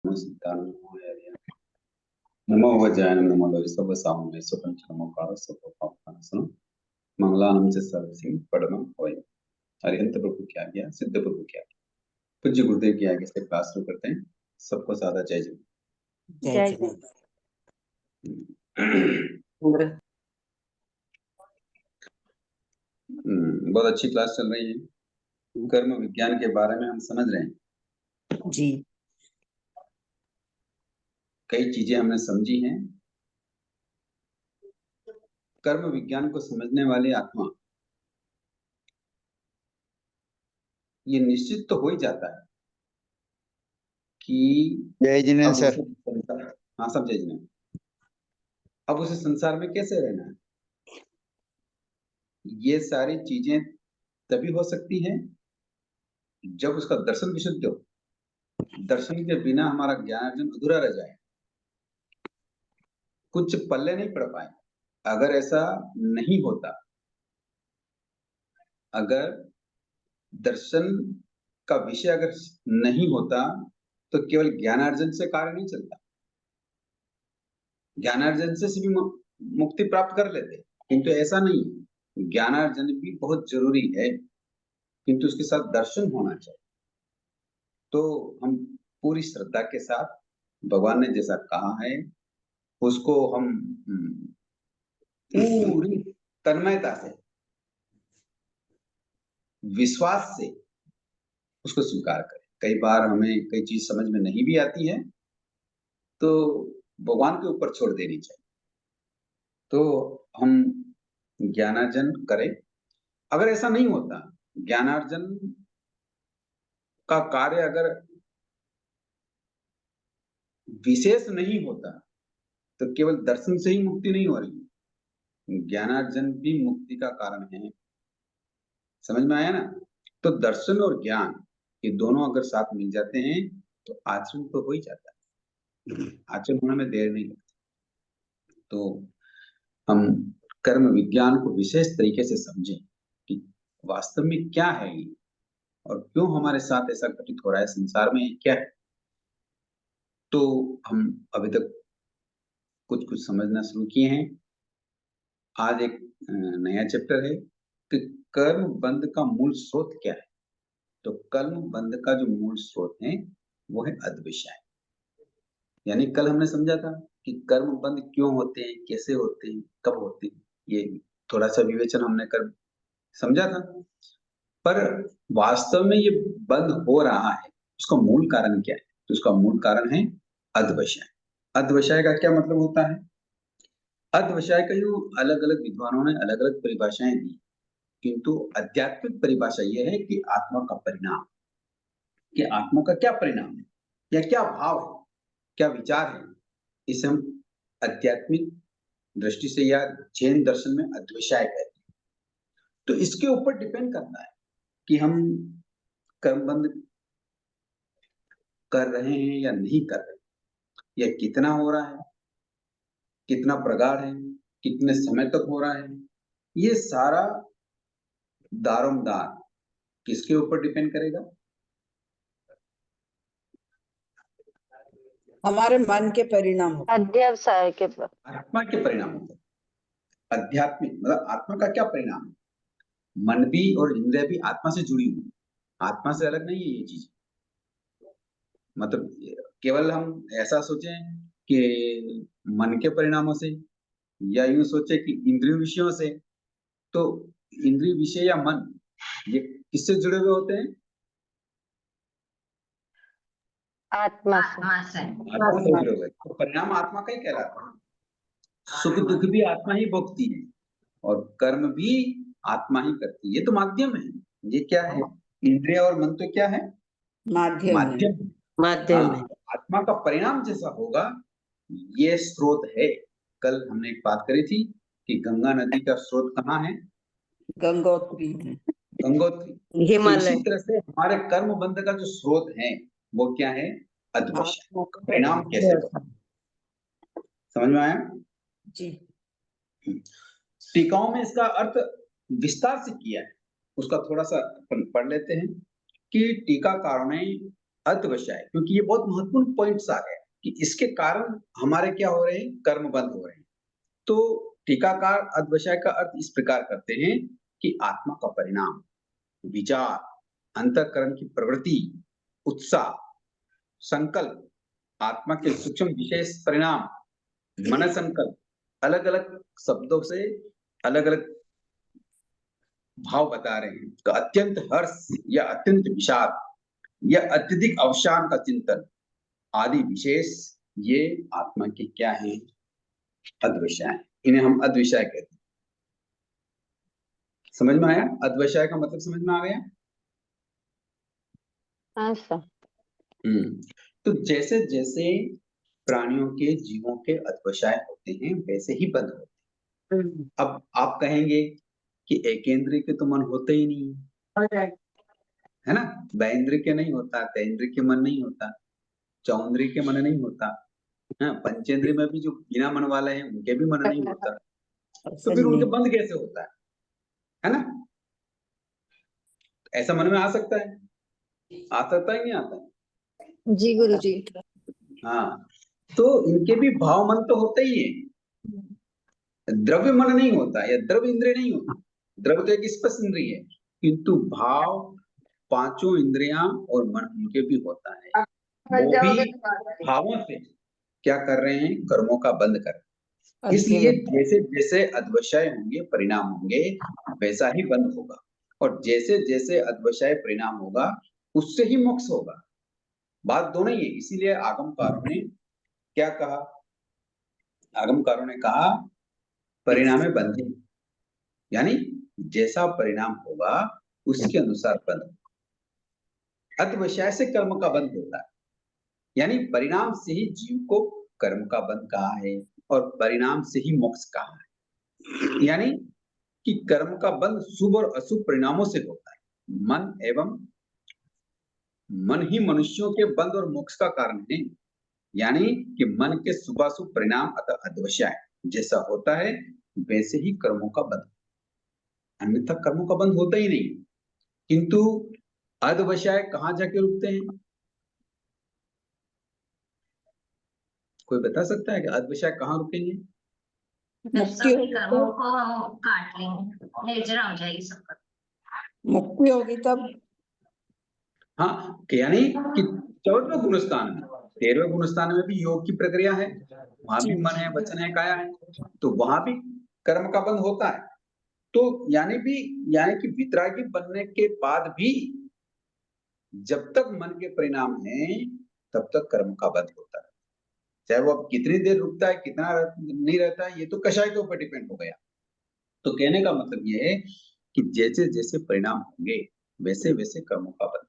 नमो सिद्धाय नमो हरिहर नमो वज्राय नमो लोहि सब सामने सुपंच नमो कार सब पापनाशनम मंगलानम च सर्वसिंह पडमं होय। अरिहंत प्रभु की आज्ञा, सिद्ध प्रभु की आज्ञा, पूज्य गुरुदेव की आज्ञा से क्लास शुरू करते हैं। सबको सादा जय जय। जय जय। बहुत अच्छी क्लास चल रही है। कर्म विज्ञान के बारे में हम समझ रहे हैं जी। कई चीजें हमने समझी हैं। कर्म विज्ञान को समझने वाली आत्मा ये निश्चित तो हो ही जाता है कि जय जिनेन्द्र सर। हाँ सब जय जिनेन्द्र। अब उसे संसार में कैसे रहना है, ये सारी चीजें तभी हो सकती हैं जब उसका दर्शन विशुद्ध हो। दर्शन के बिना हमारा ज्ञान अर्जन अधूरा रह जाए, कुछ पल्ले नहीं पड़ पाए। अगर ऐसा नहीं होता, अगर दर्शन का विषय अगर नहीं होता तो केवल ज्ञानार्जन से कार्य नहीं चलता। ज्ञानार्जन से भी मुक्ति प्राप्त कर लेते, किंतु ऐसा नहीं। ज्ञानार्जन भी बहुत जरूरी है, किंतु उसके साथ दर्शन होना चाहिए। तो हम पूरी श्रद्धा के साथ भगवान ने जैसा कहा है उसको हम पूरी तन्मयता से, विश्वास से उसको स्वीकार करें। कई बार हमें कई चीज समझ में नहीं भी आती है तो भगवान के ऊपर छोड़ देनी चाहिए। तो हम ज्ञानार्जन करें। अगर ऐसा नहीं होता, ज्ञानार्जन का कार्य अगर विशेष नहीं होता तो केवल दर्शन से ही मुक्ति नहीं हो रही, ज्ञानार्जन भी मुक्ति का कारण है। समझ में आया ना? तो दर्शन और ज्ञान ये दोनों अगर साथ मिल जाते हैं तो आचरण तो हो ही जाता है। आचरण होने में देर नहीं लगती। तो हम कर्म विज्ञान को विशेष तरीके से समझें कि वास्तव में क्या है ये और क्यों हमारे साथ ऐसा घटित हो रहा है, संसार में क्या है। तो हम अभी तक कुछ कुछ समझना शुरू किए हैं। आज एक नया चैप्टर है कि कर्म बंध का मूल स्रोत क्या है। तो कर्म बंध का जो मूल स्रोत है वो है अद्विषय। यानी कल हमने समझा था कि कर्म बंध क्यों होते हैं, कैसे होते हैं, कब होते हैं, ये थोड़ा सा विवेचन हमने कर समझा था। पर वास्तव में ये बंद हो रहा है, उसका मूल कारण क्या है? तो उसका मूल कारण है अद्वैषय। अद्वैषय का क्या मतलब होता है? अद्वैषय का यूं अलग अलग विद्वानों ने अलग अलग परिभाषाएं दी, किंतु आध्यात्मिक परिभाषा यह है कि आत्मा का परिणाम, कि आत्मा का क्या परिणाम है या क्या भाव है, क्या विचार है, इसे हम आध्यात्मिक दृष्टि से या जैन दर्शन में अद्वैषय कहते हैं। तो इसके ऊपर डिपेंड करता है कि हम कर्मबंध कर रहे हैं या नहीं कर रहे, या कितना हो रहा है, कितना प्रगाढ़ है, कितने समय तक हो रहा है। ये सारा दारोमदार किसके ऊपर डिपेंड करेगा? हमारे मन के परिणाम, अध्यवसाय के आत्मा के परिणाम होते हैं। आध्यात्मिक मतलब आत्मा का क्या परिणाम है? मन भी और इंद्रिय भी आत्मा से जुड़ी हुई, आत्मा से अलग नहीं है ये चीज। मतलब केवल हम ऐसा सोचें कि मन के परिणामों से, या यूं सोचे कि इंद्रिय विषयों से। तो इंद्रिय विषय या मन ये किससे जुड़े हुए होते हैं? आत्मा से आत्मा से जुड़े हुए। तो परिणाम आत्मा का ही कहलाता है। सुख दुख भी आत्मा ही भोगती है और कर्म भी आत्मा ही करती है। ये तो माध्यम है। ये क्या है? इंद्रिय और मन तो क्या है? माध्यम। माध्यम हाँ, आत्मा का परिणाम जैसा होगा ये स्रोत है। कल हमने एक बात करी थी कि गंगा नदी का स्रोत कहाँ है? गंगोत्री, गंगोत्री। हिमालय। इसी तरह से हमारे कर्म बंध का जो स्रोत है वो क्या है? अद्वैषय। परिणाम कैसे होगा? समझ में आया जी? टीकाओं में इसका अर्थ विस्तार से किया है, उसका थोड़ा सा अपन पढ़ लेते हैं कि टीकाकारों ने अध्यवसाय, क्योंकि ये बहुत महत्वपूर्ण पॉइंट्स आ गए कि इसके कारण हमारे क्या हो रहे हैं, कर्म बंद हो रहे हैं। तो टीकाकार अध्यवसाय का अर्थ इस प्रकार करते हैं कि आत्मा का परिणाम, विचार, अंतःकरण की प्रवृत्ति, उत्साह, संकल्प, आत्मा के सूक्ष्म विशेष परिणाम, मन संकल्प, अलग अलग शब्दों से अलग अलग भाव बता रहे हैं। तो अत्यंत हर्ष या अत्यंत विषाद या अत्यधिक अवसान का चिंतन आदि विशेष, ये आत्मा के क्या है, अद्विषय। इन्हें हम अद्विषय कहते हैं। समझ में आया? अद्विषय का मतलब समझ में आ गया? हाँ सर। तो जैसे जैसे प्राणियों के, जीवों के अद्विषय होते हैं, वैसे ही बंद होते हैं। अब आप कहेंगे कि एकेंद्रिय के तो मन होते ही नहीं है ना, बैंद्रिय के नहीं होता, तेंद्रिय के मन नहीं होता, चौंद्रिय के मन नहीं होता, हाँ, पंचेंद्रिय में भी जो बिना मन वाले हैं उनके भी मन नहीं होता, तो फिर उनके बंद कैसे होता है ना? ऐसा मन में आ सकता है? आ सकता है, नहीं आता? जी गुरु जी। हाँ, तो इनके भी भाव मन तो होते ही है, द्रव्य मन नहीं होता या द्रव्य इंद्रिय नहीं होता। द्रव्य तो एक स्पर्श इंद्रिय है, किंतु भाव, पांचों इंद्रियां और मन उनके भी होता है। वो भी भावों से क्या कर रहे हैं, कर्मों का बंद कर रहे हैं। इसलिए जैसे जैसे अद्वशय होंगे, परिणाम होंगे, वैसा ही बंद होगा, और जैसे जैसे अद्वशय परिणाम होगा उससे ही मोक्ष होगा। बात दोनों ही है। इसीलिए आगमकारों ने क्या कहा, आगमकारों ने कहा परिणामे बंधे, यानी जैसा परिणाम होगा उसके अनुसार बंध होगा। अद्वशय से कर्म का बंध होता है, यानी परिणाम से ही जीव को कर्म का बंध कहा है, और परिणाम से ही मोक्ष कहा है। यानी कि कर्म का बंध शुभ और अशुभ परिणामों से होता है। मन ही मनुष्यों के बंध और मोक्ष का कारण है। यानी कि मन के शुभाशुभ परिणाम अतः अद्वशय जैसा होता है, वैसे ही कर्मों का बंध, अन्यथा कर्मों का बंध होता ही नहीं। किंतु अद्वशय कहां जाके रुकते हैं? कोई बता सकता है कि अद्वशय कहां रुकेंगे? मुक्ति कर्मों को काट लेंगे, निर्जरा हो जाएगी सबका। मुक्ति होगी तब। हाँ, यानी कि 14वें गुणस्थान में, 13वें गुणस्थान में भी योग की प्रक्रिया है, वहां भी मन है, वचन है, काया है, तो वहां भी कर्म का बंध होता है। तो यानी कि वितरागी बनने के बाद भी जब तक मन के परिणाम है तब तक कर्म का बंध होता है। चाहे वो अब कितनी देर रुकता है, कितना नहीं रहता है, ये तो कषाय के ऊपर डिपेंड हो गया। तो कहने का मतलब ये है कि जैसे जैसे परिणाम होंगे वैसे वैसे कर्मों का बंध।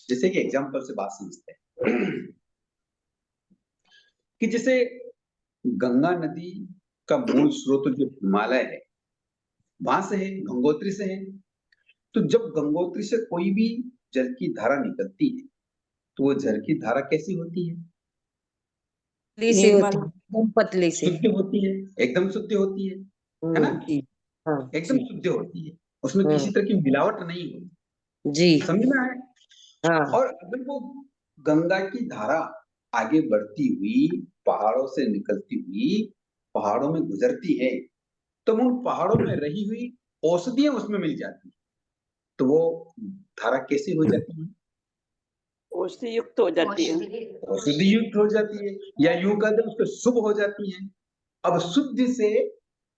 जैसे कि एग्जाम्पल से बात समझते हैं कि जैसे गंगा नदी का मूल स्रोत जो हिमालय है, वहां से है, गंगोत्री से है। तो जब गंगोत्री से कोई भी जल की धारा निकलती है तो वो जल की धारा कैसी होती है? सी होती है, एकदम पतली सी, शुद्ध होती है, एकदम शुद्ध होती है ना? हाँ एकदम शुद्ध होती है, उसमें किसी तरह की मिलावट नहीं होती। जी, समझ में आया? हाँ। और अगर वो गंगा की धारा आगे बढ़ती हुई, पहाड़ों से निकलती हुई, पहाड़ों में गुजरती है, तो उन पहाड़ों में रही हुई औषधियां उसमें मिल जाती है, तो वो धारा कैसी हो जाती है? औषधि युक्त हो जाती है। औषधि युक्त हो जाती है, या यूं कहते हैं उसको शुभ हो जाती है। अब शुद्ध से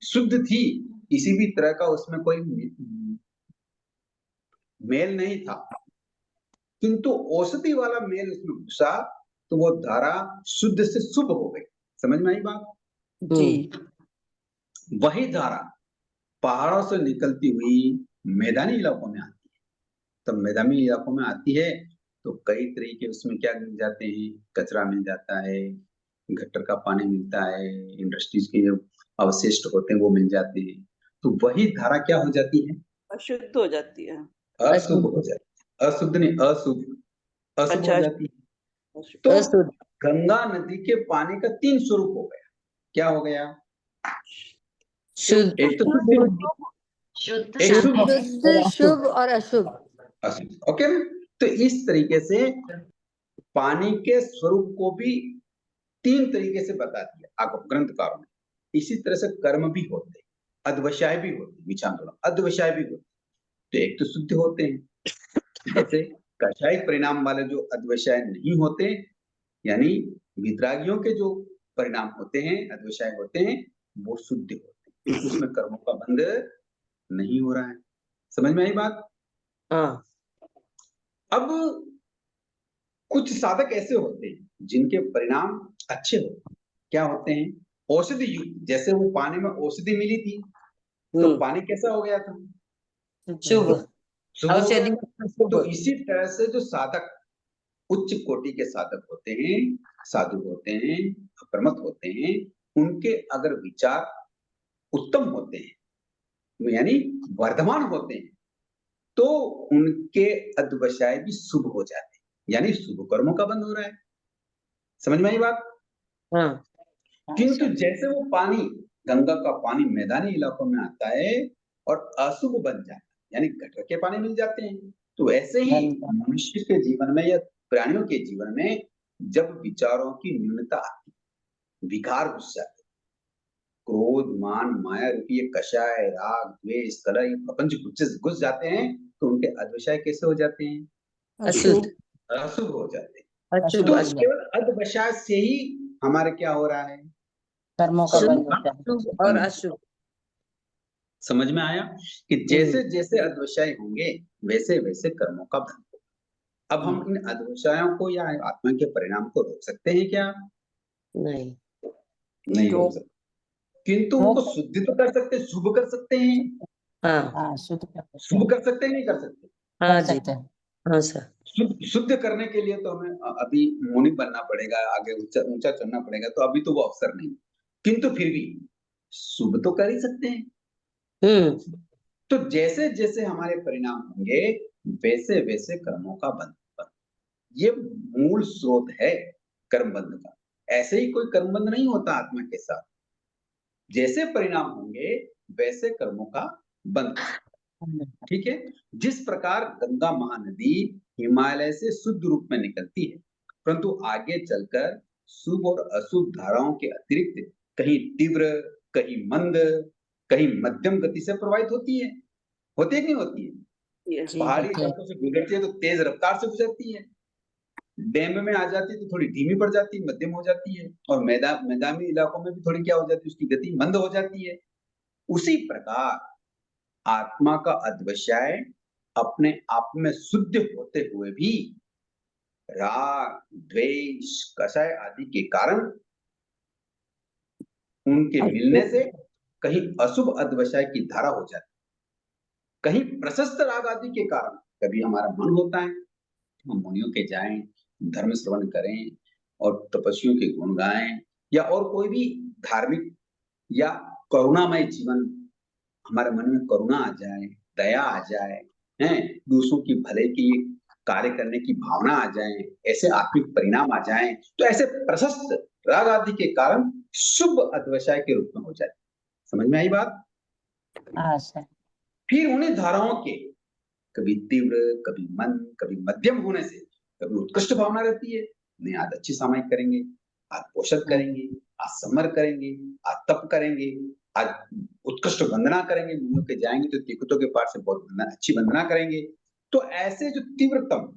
शुद्ध थी, किसी भी तरह का उसमें कोई मेल नहीं था, किंतु औषधि वाला मेल उसमें घुसा तो वो धारा शुद्ध से शुभ हो गई। समझ में आई बात? जी। वही धारा पहाड़ों से निकलती हुई मैदानी इलाकों में आती है। तब मैदानी इलाकों में आती है तो कई तरह के उसमें क्या मिल जाते हैं, कचरा मिल जाता है, गटर का पानी मिलता है, इंडस्ट्रीज के जो अवशिष्ट होते हैं वो मिल जाते हैं। तो वही धारा क्या हो जाती है? अशुद्ध हो जाती है। अशुभ हो जाती है। अशुद्ध नहीं, अशुभ, अशुभ हो जाती है। तो गंगा नदी के पानी का 3 स्वरूप हो गया। क्या हो गया? शुद्ध, एक तो शुद्ध, एक शुभ, शुद्ध, शुभ और अशुभ। अशुभ। ओके ना? तो इस तरीके से पानी के स्वरूप को भी 3 तरीके से बता दिया ग्रंथकारों ने। इसी तरह से कर्म भी होते हैं, अध्यवसाय भी होते हैं, विचार अध्यवसाय भी होते हैं। तो एक तो शुद्ध होते हैं, जैसे कषायिक परिणाम वाले जो अध्यवसाय नहीं होते, यानी वितरागियों के जो परिणाम होते हैं, अध्यवसाय होते हैं, वो शुद्ध होते हैं, क्योंकि उसमें कर्मों का बंध नहीं हो रहा है। समझ में आई बात? हाँ। अब कुछ साधक ऐसे होते हैं जिनके परिणाम अच्छे होते हैं। क्या होते हैं? औषधि युक्त, जैसे वो पानी में औषधि मिली थी, तो पानी कैसा हो गया था? शुभ। शुभ हो गया। औषधि शुभ। तो इसी तरह से जो साधक उच्च कोटि के साधक होते हैं, साधु होते हैं, अप्रमत होते हैं, उनके अगर विचार उत्तम होते हैं, यानी वर्धमान होते हैं, तो उनके अध्यवसाय भी शुभ हो जाते हैं, यानी शुभ कर्मों का बंध हो रहा है। समझ में आई बात? हाँ। किंतु जैसे वो पानी, गंगा का पानी मैदानी इलाकों में आता है और अशुभ बन जाता है, यानी गटर के पानी मिल जाते हैं, तो ऐसे ही मनुष्य के जीवन में या प्राणियों के जीवन में जब विचारों की न्यूनता आती है, विकार घुस जाते हैं, क्रोध, मान, माया रूपी ये कषाय, राग, द्वेष, कलह, ये प्रपंच घुस जाते हैं, तो उनके अध्यवसाय कैसे हो जाते हैं? अशुद्ध। अशुभ हो जाते हैं। अशुभ। तो अशुभ केवल अध्यवसाय से ही हमारे क्या हो रहा है? कर्मों का बंध होता है। शुभ और अशुभ। समझ में आया कि जैसे जैसे अध्यवसाय होंगे वैसे वैसे कर्मों का बंध होगा। अब हम इन अध्यवसायों को या आत्मा के परिणाम को रोक सकते हैं क्या? नहीं। नहीं रोक सकते, किंतु उनको शुद्ध तो कर सकते हैं, शुभ कर सकते हैं। हाँ। हाँ, शुद्ध कर सकते शुभ हैं। कर सकते हैं, नहीं कर सकते? हाँ कर जी। सकते हैं। हाँ सर। शुद्ध करने के लिए तो हमें अभी मुनि बनना पड़ेगा, आगे ऊंचा ऊंचा चढ़ना पड़ेगा, तो अभी तो वो अवसर नहीं, किंतु फिर भी शुभ तो कर ही सकते हैं। तो जैसे जैसे हमारे परिणाम होंगे वैसे वैसे कर्मों का बंध होगा। ये मूल स्रोत है कर्म बंध का। ऐसे ही कोई कर्म बंध नहीं होता आत्मा के साथ। जैसे परिणाम होंगे वैसे कर्मों का बंध होगा। ठीक है? जिस प्रकार गंगा महानदी हिमालय से शुद्ध रूप में निकलती है, परंतु आगे चलकर शुभ और अशुभ धाराओं के अतिरिक्त कहीं तीव्र, कहीं मंद, कहीं मध्यम गति से प्रवाहित होती है। होती है कि नहीं होती है? Yes. पहाड़ी होती है। सड़कों से गुजरती है तो तेज रफ्तार से गुजरती है, डैम में आ जाती है तो थोड़ी धीमी पड़ जाती है, मध्यम हो जाती है, और मैदानी इलाकों में भी थोड़ी क्या हो जाती है, उसकी गति मंद हो जाती है। उसी प्रकार आत्मा का अध्यवसाय अपने आप में शुद्ध होते हुए भी राग, द्वेष, कषाय आदि के कारण उनके मिलने से कहीं अशुभ अध्यवसाय की धारा हो जाती है, कहीं प्रशस्त राग आदि के कारण कभी हमारा मन होता है हम मुनियों के जाएं, धर्म श्रवण करें और तपस्वियों के गुण गाएं, या और कोई भी धार्मिक या करुणामय जीवन, हमारे मन में करुणा आ जाए, दया आ जाए, हैं, दूसरों की भले की कार्य करने की भावना आ जाए, ऐसे आत्मिक परिणाम आ जाए, तो ऐसे प्रशस्त राग आदि के कारण शुभ अध्यवसाय के रूप में हो जाए। समझ में आई बात? हाँ सर। फिर उन्हीं धाराओं के कभी तीव्र, कभी मंद, कभी मध्यम होने से कभी उत्कृष्ट भावना रहती है, नहीं आज अच्छी सामायिक करेंगे, आज पोषक करेंगे, आज समर करेंगे, आज तप करेंगे, आज उत्कृष्ट वंदना करेंगे, मुनियों के जाएंगे तो तीर्थों के पास से बहुत अच्छी वंदना करेंगे। तो ऐसे जो तीव्रतम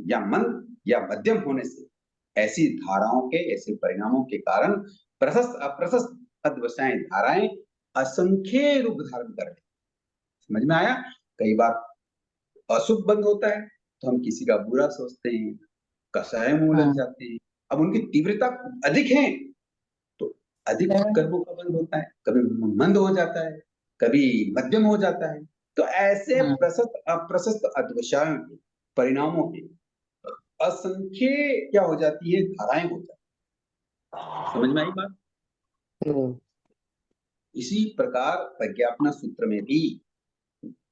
या मंद या मध्यम होने से ऐसी धाराओं के, ऐसे परिणामों के कारण प्रशस्त अप्रशस्त अध्यवसाय धाराएं असंख्य रूप धारण कर लेती। समझ में आया? कई बार अशुभ बंद होता है तो हम किसी का बुरा सोचते हैं, कषाय मुंह लग जाते हैं। अब उनकी तीव्रता अधिक है तो अधिक कर्मों का बंद होता है, कभी मंद हो जाता है, कभी मध्यम हो जाता है। तो ऐसे प्रशस्त अप्रशस्त अध्यवसायों के परिणामों के असंख्य क्या हो जाती है, धाराएं हो जाती है। समझ में आई बात? इसी प्रकार प्रज्ञापना सूत्र में भी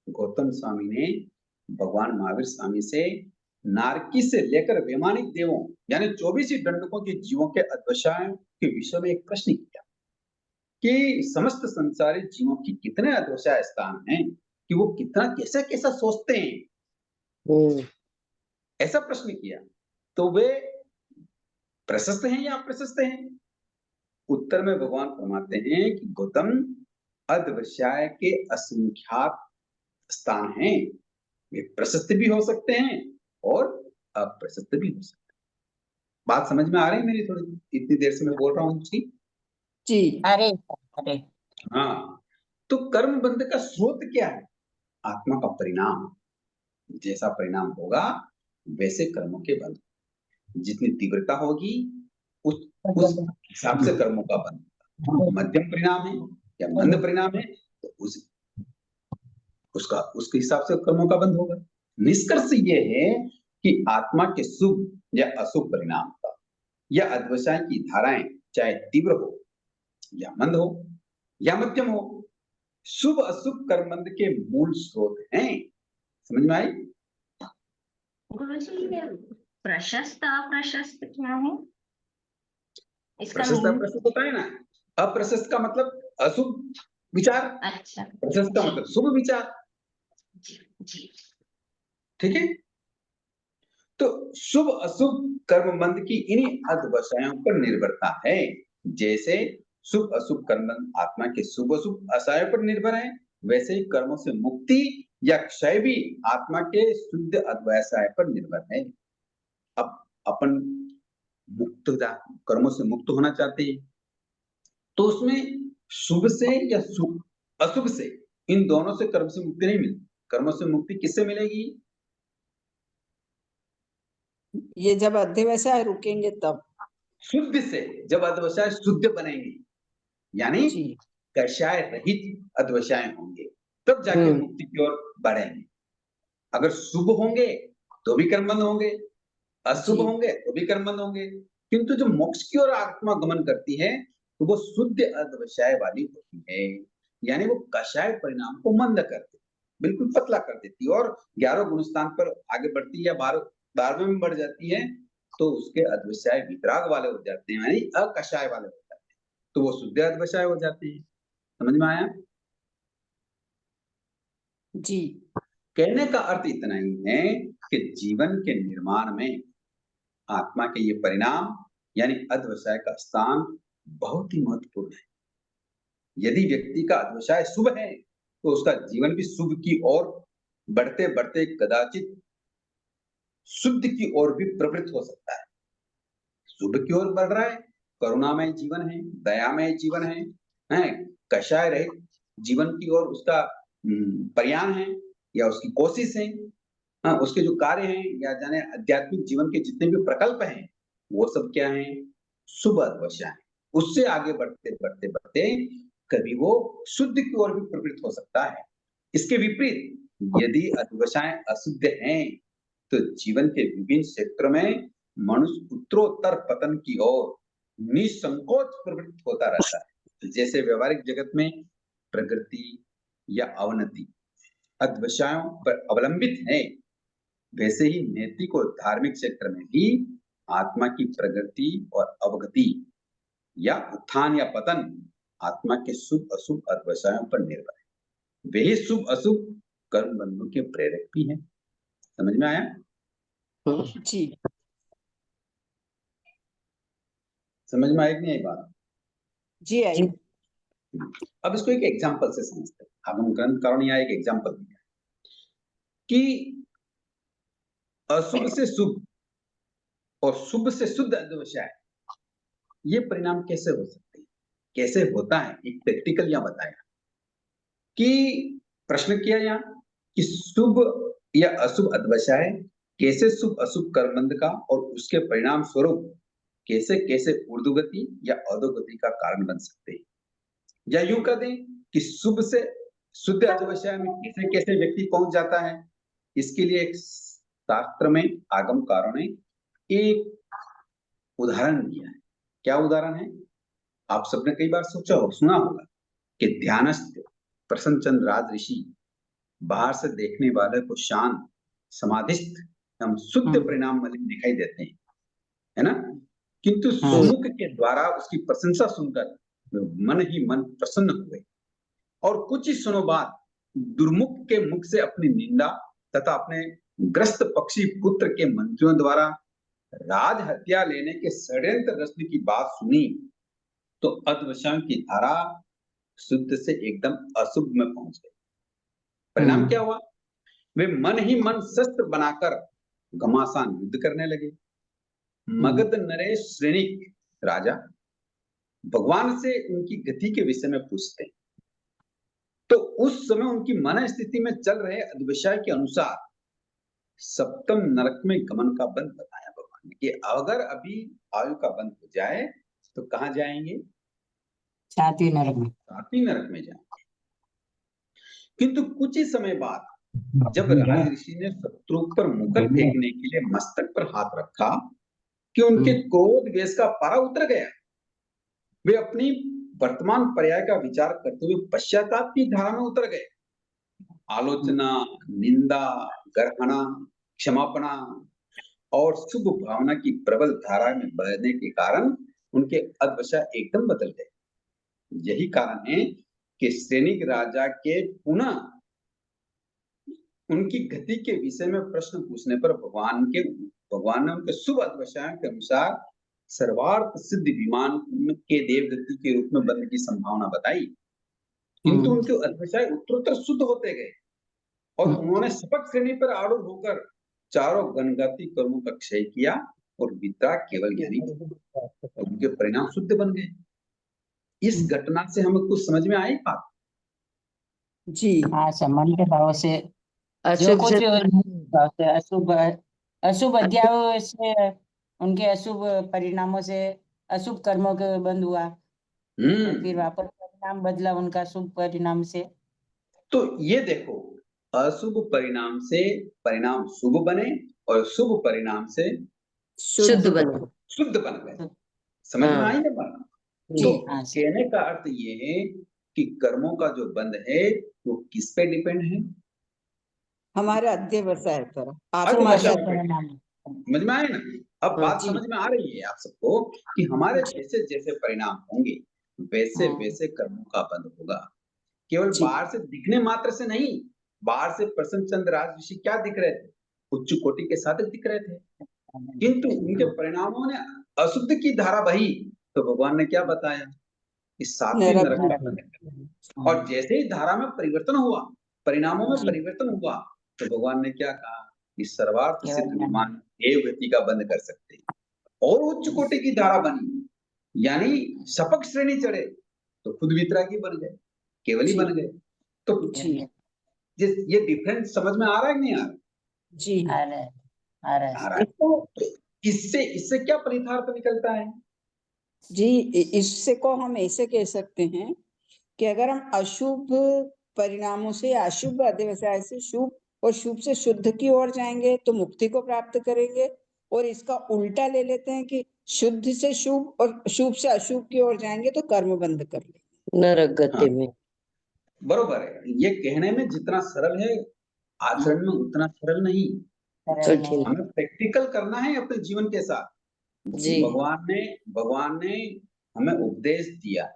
गौतम स्वामी ने भगवान महावीर स्वामी से नारकी से लेकर वैमानिक देवों यानी 24 ही दंडकों के जीवों के अध्यवसायों के विषय में एक प्रश्न किया कि समस्त संसारिक जीवों की कितने अध्यवसाय स्थान हैं, कि वो कितना कैसा कैसा सोचते हैं, ऐसा प्रश्न किया। तो वे प्रशस्त हैं या अप्रशस्त हैं? उत्तर में भगवान फरमाते हैं कि गौतम, अध्यवसाय के असंख्यात स्थान हैं, वे प्रशस्त भी हो सकते हैं और अप्रशस्त भी हो सकते हैं। बात समझ में आ रही है मेरी? थोड़ी इतनी देर से मैं बोल रहा हूँ उसकी। जी अरे अरे हाँ, तो कर्म बंध का स्रोत क्या है? आत्मा का परिणाम। जैसा परिणाम होगा वैसे कर्मों के बंध, जितनी तीव्रता होगी उस हिसाब से कर्मों का बंध। मध्यम परिणाम है या मंद परिणाम है तो उसके हिसाब से कर्मों का बंध होगा। निष्कर्ष ये है कि आत्मा के शुभ या अशुभ परिणाम का या अध्यवसाय की धाराएं चाहे तीव्र हो या मंद हो या मध्यम हो, शुभ अशुभ कर्मबंध के मूल स्रोत हैं। समझ में आई? गुरुजी, ये प्रशस्त अप्रशस्त क्या है? इसका प्रशस्त मीनिंग? अप्रशस्त होता है ना। अप्रशस्त का मतलब अशुभ विचार, अच्छा, प्रशस्त का मतलब शुभ विचार। जी जी। ठीक है, तो शुभ अशुभ कर्मबंध की इन्हीं अध्यवसायों पर निर्भरता है। जैसे शुभ अशुभ कर्मबंध आत्मा के शुभ अशुभ आशयों पर निर्भर है, वैसे ही कर्मों से मुक्ति या क्षय भी आत्मा के शुद्ध अध्यवसाय पर निर्भर है। अब अपन मुक्त कर्मों से मुक्त होना चाहते हैं, तो उसमें शुभ से या अशुभ से, इन दोनों से कर्म से मुक्ति नहीं मिलती। कर्मों से मुक्ति किससे मिलेगी? ये जब अध्यवसाय रुकेंगे तब। शुद्ध से, जब अध्यवसाय शुद्ध बनेंगे, यानी जी कषाय रहित अध्यवसाय होंगे, तब जाके मुक्ति की ओर बढ़ेंगे। अगर शुभ होंगे तो भी कर्मबंध होंगे, अशुभ जी होंगे तो भी कर्मबंध होंगे, किंतु जो मोक्ष की ओर आत्मा गमन करती है तो वो शुद्ध अध्यवसाय वाली होती है, यानी वो कषाय परिणाम को मंद करती, बिल्कुल पतला कर देती है और 11 गुण स्थान पर आगे बढ़ती है या 12वें में बढ़ जाती है, तो उसके अध्यवसाय वितराग वाले हो जाते हैं, यानी अकषाय वाले हो जाते हैं, तो वो शुद्ध अध्यवसाय हो जाते हैं। समझ में आया? जी कहने का अर्थ इतना ही है कि जीवन के निर्माण में आत्मा के ये परिणाम यानी अध्यवसाय का स्थान बहुत ही महत्वपूर्ण है। यदि व्यक्ति का अध्यवसाय शुभ है तो उसका जीवन भी शुभ की ओर बढ़ते बढ़ते कदाचित शुद्ध की ओर भी प्रवृत्त हो सकता है। शुभ की ओर बढ़ रहा है, करुणामय जीवन है, दयामय जीवन है, कषाय रहित जीवन की ओर उसका प्रयाण है या उसकी कोशिश है। हाँ, उसके जो कार्य हैं या जाने आध्यात्मिक जीवन के जितने भी प्रकल्प हैं, वो सब क्या हैं? शुभ अध्यवसाय है। उससे आगे बढ़ते बढ़ते बढ़ते कभी वो शुद्ध की ओर भी प्रवृत्त हो सकता है। इसके विपरीत यदि अध्यवसाय अशुद्ध हैं तो जीवन के विभिन्न क्षेत्रों में मनुष्य उत्तरोत्तर पतन की ओर निसंकोच प्रवृत्त होता रहता है। जैसे व्यवहारिक जगत में प्रगति या अवनति अध्यवसायों पर अवलंबित है, वैसे ही नैतिक और धार्मिक क्षेत्र में भी आत्मा की प्रगति और अवगति या उत्थान या पतन आत्मा के शुभ अशुभ अध्यवसायों पर निर्भर है। वे ही शुभ अशुभ कर्म बंधों के प्रेरक भी हैं। समझ में आया? जी समझ में आई कि नहीं बात? जी आई। अब इसको एक एग्जाम्पल से समझते हैं। आगम ग्रंथ कारण यहाँ एक एग्जाम्पल दिया कि अशुभ से शुभ और शुभ से शुद्ध अध्यवसाय, ये परिणाम कैसे हो सकते हैं, कैसे होता है, एक प्रैक्टिकल यहाँ बताया कि प्रश्न किया यहाँ कि शुभ या अशुभ अध्यवसाय कैसे शुभ अशुभ कर्मबंध का और उसके परिणाम स्वरूप कैसे कैसे ऊर्ध्वगति या अधोगति का कारण बन सकते हैं, या यूं कह दें कि शुभ से शुद्ध अध्यवसाय में कैसे कैसे व्यक्ति पहुंच जाता है। इसके लिए एक शास्त्र में आगमकारों ने एक उदाहरण दिया है। क्या उदाहरण है? आप सबने कई बार सोचा हो, सुना होगा कि ध्यानस्थ प्रसन्न चंद्र राज ऋषि बाहर से देखने वाले को शांत समाधिस्थ एवं शुद्ध परिणाम वाले दिखाई देते हैं, है ना? किंतु सुमुख के द्वारा उसकी प्रशंसा सुनकर मन ही मन प्रसन्न हुए और कुछ ही क्षणों बाद दुर्मुख के मुख से अपनी निंदा तथा अपने ग्रस्त पक्षी पुत्र के मंत्रियों द्वारा राज हत्या लेने के षड्यंत्र रचने की बात सुनी तो अधवशाओं की धारा शुद्ध से एकदम अशुभ में पहुंच गई। परिणाम क्या हुआ? वे मन ही मन शस्त्र बनाकर घमासान युद्ध करने लगे। मगध नरेश श्रेणिक राजा भगवान से उनकी गति के विषय में पूछते हैं, तो उस समय उनकी मन स्थिति में चल रहे अधवसाय के अनुसार सप्तम नरक में गमन का बंध बताया भगवान ने कि अगर अभी आयु का बंध हो जाए तो कहाँ जाएंगे? सातवीं नरक में। सातवीं नरक में जाएंगे। किंतु कुछ ही समय बाद जब राज ऋषि ने शत्रु पर मुकट फेंकने के लिए मस्तक पर हाथ रखा कि उनके क्रोध वेश का पारा उतर गया, वे अपनी वर्तमान पर्याय का विचार करते हुए पश्चाताप की धारा में उतर गए। आलोचना, निंदा, गर्हना, क्षमापणा और शुभ भावना की प्रबल धारा में बहने के कारण उनके अधवशा एकदम बदल गए। यही कारण है कि सैनिक राजा के पुनः उनकी गति के विषय में प्रश्न पूछने पर भगवान ने उनके शुभ अधवशाओं के अनुसार सर्वार्थ सिद्ध विमान के देवगति के रूप में बनने की संभावना बताई। किंतु उनके अधवशाय उत्तरोत्तर शुद्ध होते गए और उन्होंने सपक श्रेणी पर आरूढ़ होकर चारों गणगति कर्मों का क्षय किया और विद्या केवल ज्ञानी और उनके परिणाम शुद्ध बन गए। इस घटना से हमें कुछ समझ में आई बात? जी हाँ, संबंध के भाव से जो अशुभ कुछ से अशुभ अशुभ अध्यायों से उनके अशुभ परिणामों से अशुभ कर्मों के बंद हुआ और फिर वापस परिणाम बदला उनका शुभ परिणाम से। तो ये देखो, अशुभ परिणाम से परिणाम शुभ बने और शुभ परिणाम से शुद्ध बने। शुद्ध बन गए। समझ में आई ना बात? जी, तो हाँ, कहने का अर्थ ये है कि कर्मों का जो बंध है वो किस पे डिपेंड है? हमारे अध्यवसाय पर, अध्यवसाय आत्माशय पे। परिणाम। समझ में आए ना? अब बात जी। समझ में आ रही है आप सबको कि हमारे जैसे जैसे परिणाम होंगे वैसे हाँ। वैसे कर्मों का बंध होगा। केवल जी। बाहर से दिखने मात्र से नहीं। बाहर से प्रसन्न चंद्र राज ऋषि क्या दिख रहे थे? उच्च कोटि के साधक दिख रहे थे, किंतु उनके परिणामों ने अशुद्ध की धारा बही तो भगवान ने क्या बताया? इस सातवीं नरक नरक में। का बंध। और जैसे ही धारा में परिवर्तन हुआ, परिणामों में जी। परिवर्तन हुआ तो भगवान ने क्या कहा? इस सर्वार्थ सिद्ध केवल विमान देवगति का बंद कर सकते हैं। और उच्च कोटि की धारा बनी, यानी सपक श्रेणी चढ़े तो खुद वितरागी बन गए, केवल ही जी। बन गए। तो जी ये डिफरेंस समझ में आ रहा है कि नहीं आ रहा? जी आ रहा है, आ रहा है। आ रहा है। तो इससे क्या फलितार्थ निकलता है? जी, इससे को हम ऐसे कह सकते हैं कि अगर हम अशुभ परिणामों से, अशुभ अध्यवसाय से शुभ और शुभ से शुद्ध की ओर जाएंगे तो मुक्ति को प्राप्त करेंगे, और इसका उल्टा ले लेते हैं कि शुद्ध से शुभ और शुभ से अशुभ की ओर जाएंगे तो कर्म बंद कर लेंगे। नरक गति हाँ, में। बरोबर है। ये कहने में जितना सरल है आचरण में उतना सरल नहीं। कठिन। हमें प्रैक्टिकल करना है अपने जीवन के साथ। जी। भगवान ने हमें उपदेश दिया,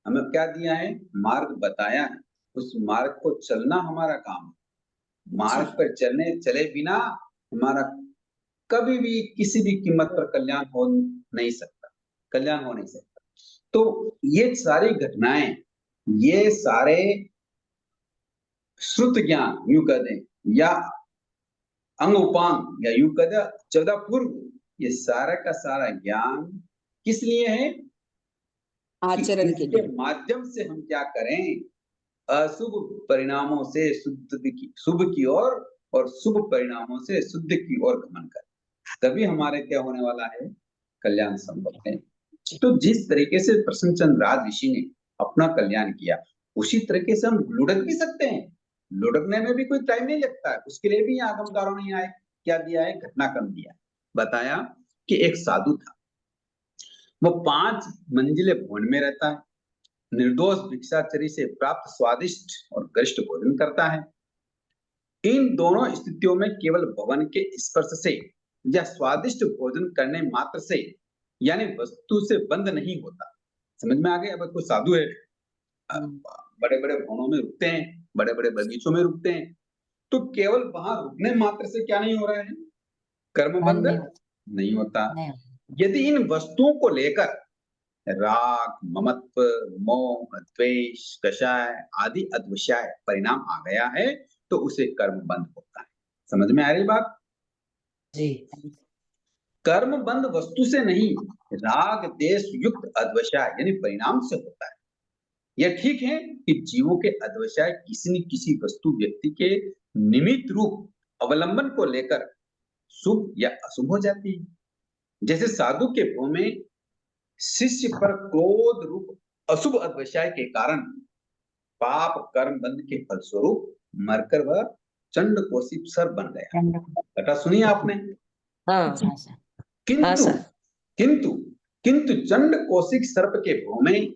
हमें क्या दिया है? मार्ग बताया है। उस मार्ग को चलना हमारा काम है। मार्ग पर चले बिना हमारा कभी भी किसी भी कीमत पर कल्याण हो नहीं सकता। तो ये सारी घटनाएं, ये सारे श्रुत ज्ञान यूं कह दें या अंग उपांग या यूं कह दें 14 पूर्व, ये सारा का सारा ज्ञान किस लिए है? आचरण के इसके लिए। माध्यम से हम क्या करें? अशुभ परिणामों से शुभ की ओर और शुभ परिणामों से शुद्ध की ओर गमन करें, तभी हमारे क्या होने वाला है? कल्याण संभव है। तो जिस तरीके से प्रसन्नचंद्र राज ऋषि ने अपना कल्याण किया, उसी तरीके से हम लुढ़क भी सकते हैं। लुढ़कने में भी कोई टाइम नहीं लगता है। उसके लिए भी आगमकारों ने आए क्या दिया है? घटनाक्रम दिया। बताया कि एक साधु था, वो 5 मंजिले भवन में रहता है, निर्दोष भिक्षाचरी से प्राप्त स्वादिष्ट और गरिष्ठ भोजन करता है। इन दोनों स्थितियों में केवल भवन के स्पर्श से या स्वादिष्ट भोजन करने मात्र से, यानी वस्तु से बंद नहीं होता। समझ में आ गया? अब कोई साधु है, बड़े बड़े भवनों में रुकते हैं, बड़े बड़े बगीचों में रुकते हैं, तो केवल वहां रुकने मात्र से क्या नहीं हो रहा है? कर्म बंध नहीं होता। नहीं यदि इन वस्तुओं को लेकर राग, ममत्व, मोह, द्वेष, कषाय आदि अद्विषाय परिणाम आ गया है तो उसे कर्म बंध होता है। समझ में आ रही बात? जी। कर्म बंध वस्तु से नहीं, राग देश युक्त अद्वैसाय यानी परिणाम से होता है। यह ठीक है कि जीवों के अद्वैसाय किसी न किसी वस्तु व्यक्ति के निमित्त रूप अवलंबन को लेकर शुभ या अशुभ हो जाती है। जैसे साधु के भोग में शिष्य पर क्रोध रूप अशुभ अद्वैसाय के कारण पाप कर्म बंध के फलस्वरूप मरकर वह चंड कोशिप सर बन गया। घटना सुनी आपने? हाँ हाँ सर। हाँ किंतु सर। किंतु किंतु चंड कौशिक सर्प के भोग में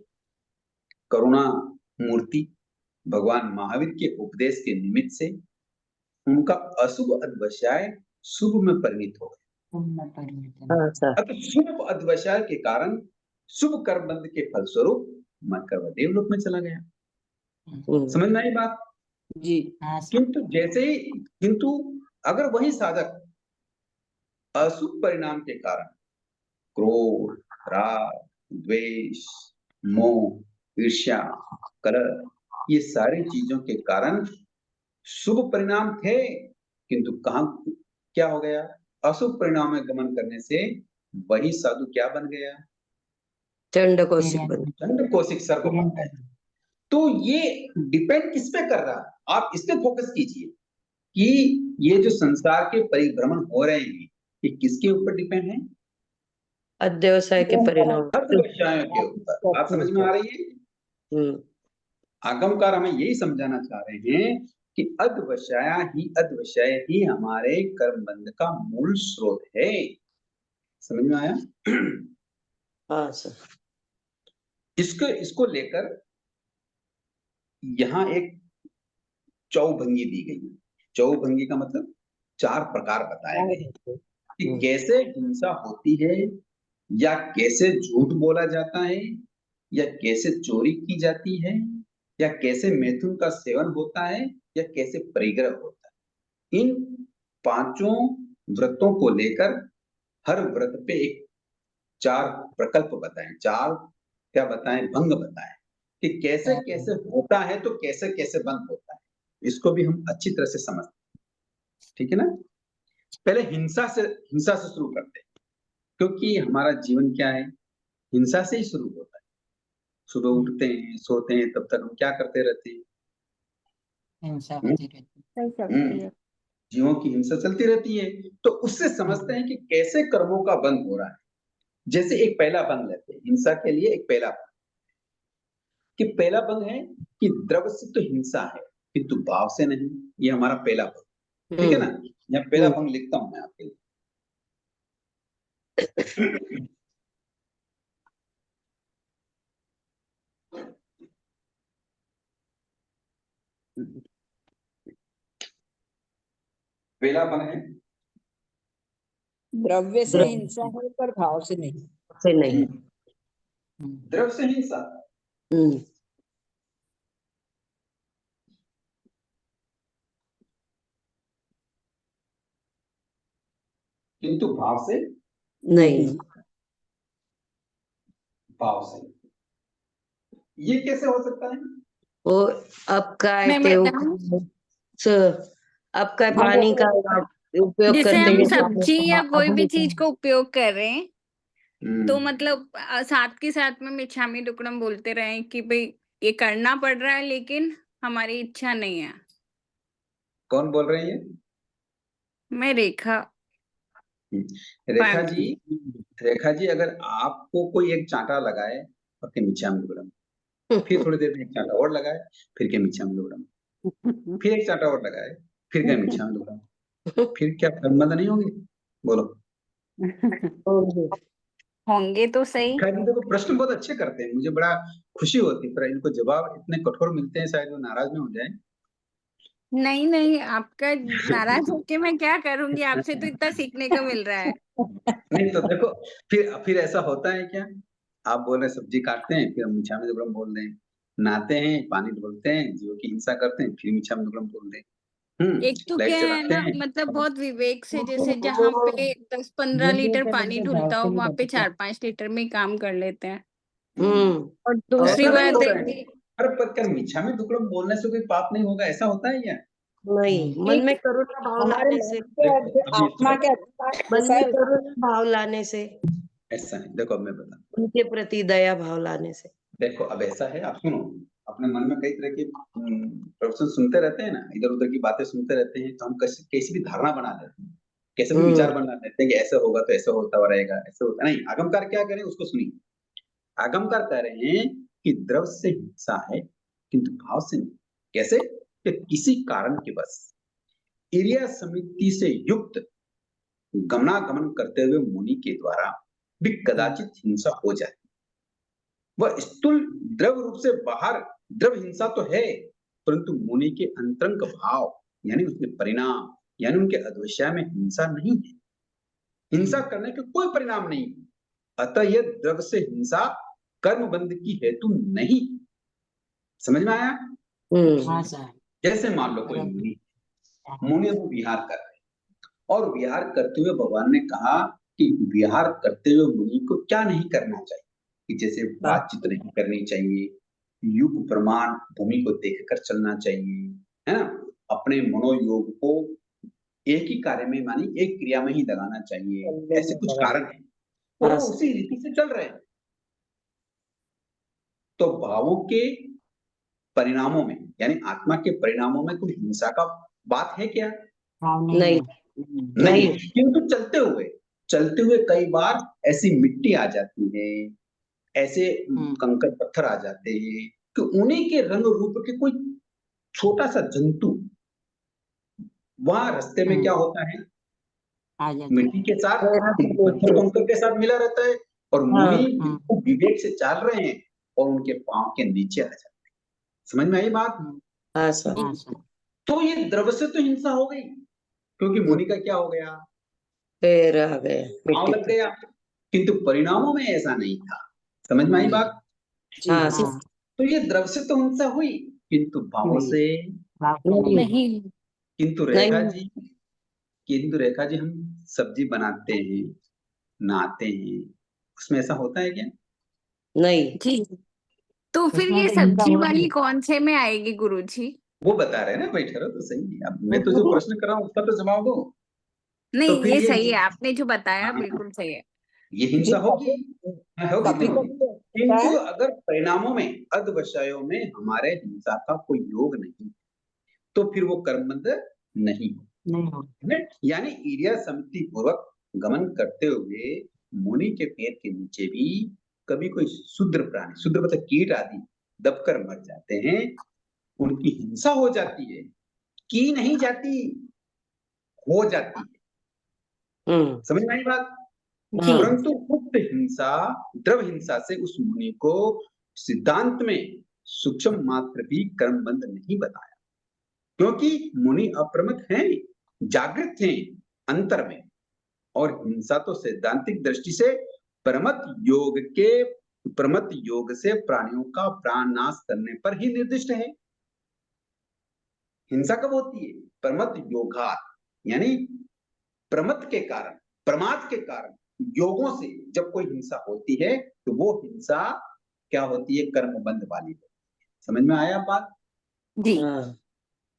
करुणा मूर्ति भगवान महावीर के उपदेश के निमित्त से उनका अशुभ अद्वैसाय शुभ में परिणत हो गया। हाँ सर। अतः शुभ अद्वैसाय के कारण शुभ कर्म बंध के फलस्वरूप मरकर वह देवलोक में चला गया। समझ में आई बात? जी। हाँ सर। किंतु अगर वही साधक अशुभ परिणाम के कारण क्रोध, राग, द्वेष, मोह, ईर्ष्या, कलह ये सारी चीजों के कारण शुभ परिणाम थे, किंतु कहां क्या हो गया? अशुभ परिणाम में गमन करने से वही साधु क्या बन गया? चंड कौशिक बन। चंड कौशिक सर्प बन गया। तो ये डिपेंड किस पे कर रहा है? आप इस पे फोकस कीजिए कि ये जो संसार के परिभ्रमण हो रहे हैं ये किसके ऊपर डिपेंड है? अध्यवसाय के परिणाम। अद्वैसायों के ऊपर। बात समझ में आ रही है? आगमकार हमें यही समझाना चाह रहे हैं कि अद्वैसाय ही हमारे कर्म बंध का मूल स्रोत है। समझ में आया? हाँ सर। इसको लेकर यहाँ एक चौभंगी दी गई है। चौभंगी का मतलब 4 प्रकार बताए गए हैं कि कैसे हिंसा होती है, या कैसे झूठ बोला जाता है, या कैसे चोरी की जाती है, या कैसे मैथुन का सेवन होता है, या कैसे परिग्रह होता है। इन 5 व्रतों को लेकर हर व्रत पे एक 4 प्रकल्प बताएं, 4 क्या बताएं, भंग बताएं कि कैसे कैसे होता है तो कैसे कैसे बंद होता है। इसको भी हम अच्छी तरह से समझते हैं। ठीक है ना? पहले हिंसा से शुरू करते हैं, क्योंकि हमारा जीवन क्या है? हिंसा से ही शुरू होता है। सुबह उठते हैं, सोते हैं, तब तक हम क्या करते रहते हैं? हिंसा होती रहती है। जीवों की हिंसा चलती रहती है। तो उससे समझते हैं कि कैसे कर्मों का बंध हो रहा है। जैसे एक पहला बंध लेते हैं हिंसा के लिए। एक पहला बंध कि पहला बंध है कि द्रव्य से तो हिंसा है किंतु भाव से नहीं। ये हमारा पहला बंध। ठीक है ना? यहाँ पहला बंध लिखता हूं मैं आपके लिए। पहला बंध है द्रव्य से हिंसा है पर भाव से नहीं। से नहीं। द्रव्य से हिंसा किंतु भाव से नहीं। भाव से। ये कैसे हो सकता है? वो आपका मैं बताऊं? आपका पानी का उपयोग जैसे करते हम हैं सब्जी या कोई भी चीज को को उपयोग कर रहे हैं तो मतलब साथ के साथ में मिच्छामी दुक्कडम बोलते रहे कि भाई ये करना पड़ रहा है लेकिन हमारी इच्छा नहीं है। कौन बोल रही है? मैं रेखा। रेखा जी, रेखा जी, अगर आपको कोई एक चांटा लगाए और के मिच्छामी दुक्कडम, फिर थोड़ी देर में एक चांटा और लगाए, फिर के मिच्छामी दुक्कडम, फिर एक चांटा और लगाए, फिर के मिच्छामी दुक्कडम, फिर क्या कर्म बंध नहीं होंगे? बोलो। होंगे तो सही। रेखा जी देखो प्रश्न बहुत अच्छे करते हैं, मुझे बड़ा खुशी होती है, पर इनको जवाब इतने कठोर मिलते हैं शायद वो नाराज ना हो जाए। नहीं नहीं, आपका नाराज होके मैं क्या करूंगी? आपसे तो इतना सीखने को मिल रहा है। नहीं तो देखो फिर ऐसा होता है क्या? आप बोल रहे सब्जी काटते हैं, फिर हम मिच्छामी दुक्कडम बोल दें, नहाते हैं, पानी ढोलते हैं, जीवों की हिंसा करते हैं, फिर मिच्छामी दुक्कडम बोल दें। एक तो लाइट क्या है जलाते ना, हैं। मतलब बहुत विवेक से, जैसे जहाँ पे 10-15 लीटर पानी ढुलता हो वहां पे 4-5 लीटर में ही काम कर लेते हैं। और दूसरी ऐसा नहीं बात होता है है। कि अरे पर क्या मिच्छामी दुक्कड़म बोलने से कोई पाप नहीं होगा, ऐसा होता है क्या? नहीं, मन में करुणा भाव हमारे लाने मन से, के देखो अभी आत्मा के अधिकार मन ऐसा में है। करुणा भाव लाने से, ऐसा है, देखो अब मैं बता, उनके प्रति दया भाव लाने से। देखो अब ऐसा है, आप सुनो, अपने मन में कई तरह के प्रवचन सुनते रहते हैं ना, इधर उधर की बातें सुनते रहते हैं, तो हम कैसी कैसी भी धारणा बना लेते हैं, कैसे भी विचार बना लेते हैं कि ऐसा होगा तो ऐसा होता रहेगा, ऐसा होता नहीं। आगमकार क्या करें उसको सुनिए। आगमकार कह रहे हैं कि द्रव से हिंसा है किंतु भाव से नहीं। कैसे? कि किसी कारण के बस इरिया समिति से युक्त गमनागमन करते हुए मुनि के द्वारा भी कदाचित हिंसा हो जाए। वह स्थूल द्रव रूप से बाहर द्रव हिंसा तो है, परंतु मुनि के अंतरंग भाव यानी उसके परिणाम यानी उनके अधोशय में हिंसा नहीं है। हिंसा करने के कोई परिणाम नहीं, अतः यह द्रव से हिंसा कर्म बंध की हेतु नहीं। समझ में आया? हाँ सर। जैसे मान लो कोई मुनि, मुनि वो विहार कर रहे हैं और विहार करते हुए भगवान ने कहा कि विहार करते हुए मुनि को क्या नहीं करना चाहिए, कि जैसे बातचीत नहीं करनी चाहिए, युग प्रमाण भूमि को देखकर चलना चाहिए, है ना, अपने मनोयोग को एक ही कार्य में मानी एक क्रिया में ही लगाना चाहिए, ऐसे कुछ कारण है और वो उसी रीति से चल रहे हैं। तो भावों के परिणामों में यानी आत्मा के परिणामों में कोई हिंसा का बात है क्या? नहीं, नहीं। किंतु चलते हुए कई बार ऐसी मिट्टी आ जाती है, ऐसे कंकड़ पत्थर आ जाते हैं कि उन्हीं के रंग रूप के कोई छोटा सा जंतु वहां रास्ते में क्या होता है, आ जाते मिट्टी के साथ हैं। पत्थर कंकड़ के साथ मिला रहता है और मुनि हाँ। बिल्कुल विवेक से चल रहे हैं और उनके पांव के नीचे आ जाते हैं। समझ में आई बात? हाँ सर। हाँ सर। तो ये द्रव्य से तो हिंसा हो गई, क्योंकि मुनि का क्या हो गया, पैर आ गए पांव लग गया, किंतु परिणामों में ऐसा नहीं था। समझ में आई बात? हाँ सर। हाँ। तो ये द्रव्य से तो हिंसा हुई किंतु भावों से नहीं, नहीं। किंतु रेखा जी हम सब्जी बनाते हैं, नहाते हैं, उसमें ऐसा होता है क्या? नहीं। जी। तो फिर उसमें ये तो हिंसा सब्जी होगी। वाली कौन से में आएगी गुरुजी? वो बता रहे हैं ना, बैठे रहो तो सही। अब मैं तो जो प्रश्न कर रहा हूँ उसका तो जवाब दो। नहीं, तो फिर ये ये सही है, आपने जो बताया हाँ, बिल्कुल सही है। ये हिंसा होगी, होगी कभी तो होगी। कभी होता किंतु है। अगर परिणामों में अधवशयों में हमारे हिंसा का कोई योग नहीं तो फिर वो कर्मबंध नहीं हो, नहीं हो। है ना? यानी ईर्ष्या समिति पूर्वक गमन करते हुए मुनि के पैर के नीचे भी कभी कोई शूद्र प्राणी, शूद्र मतलब कीट आदि दबकर मर जाते हैं, उनकी हिंसा हो जाती है, की नहीं जाती, हो जाती है। समझ में आई बात? जी। परंतु उक्त हिंसा द्रव हिंसा से उस मुनि को सिद्धांत में सूक्ष्म मात्र भी कर्मबंध नहीं बताया, क्योंकि मुनि अप्रमत हैं, जागृत हैं अंतर में, और हिंसा तो सैद्धांतिक दृष्टि से प्रमत योग से प्राणियों का प्राण नाश करने पर ही निर्दिष्ट है। हिंसा कब होती है? प्रमत योगात, यानी प्रमत के कारण, प्रमाद के कारण, योगों से जब कोई हिंसा होती है तो वो हिंसा क्या होती है? कर्मबंध वाली। समझ में आया बात? जी।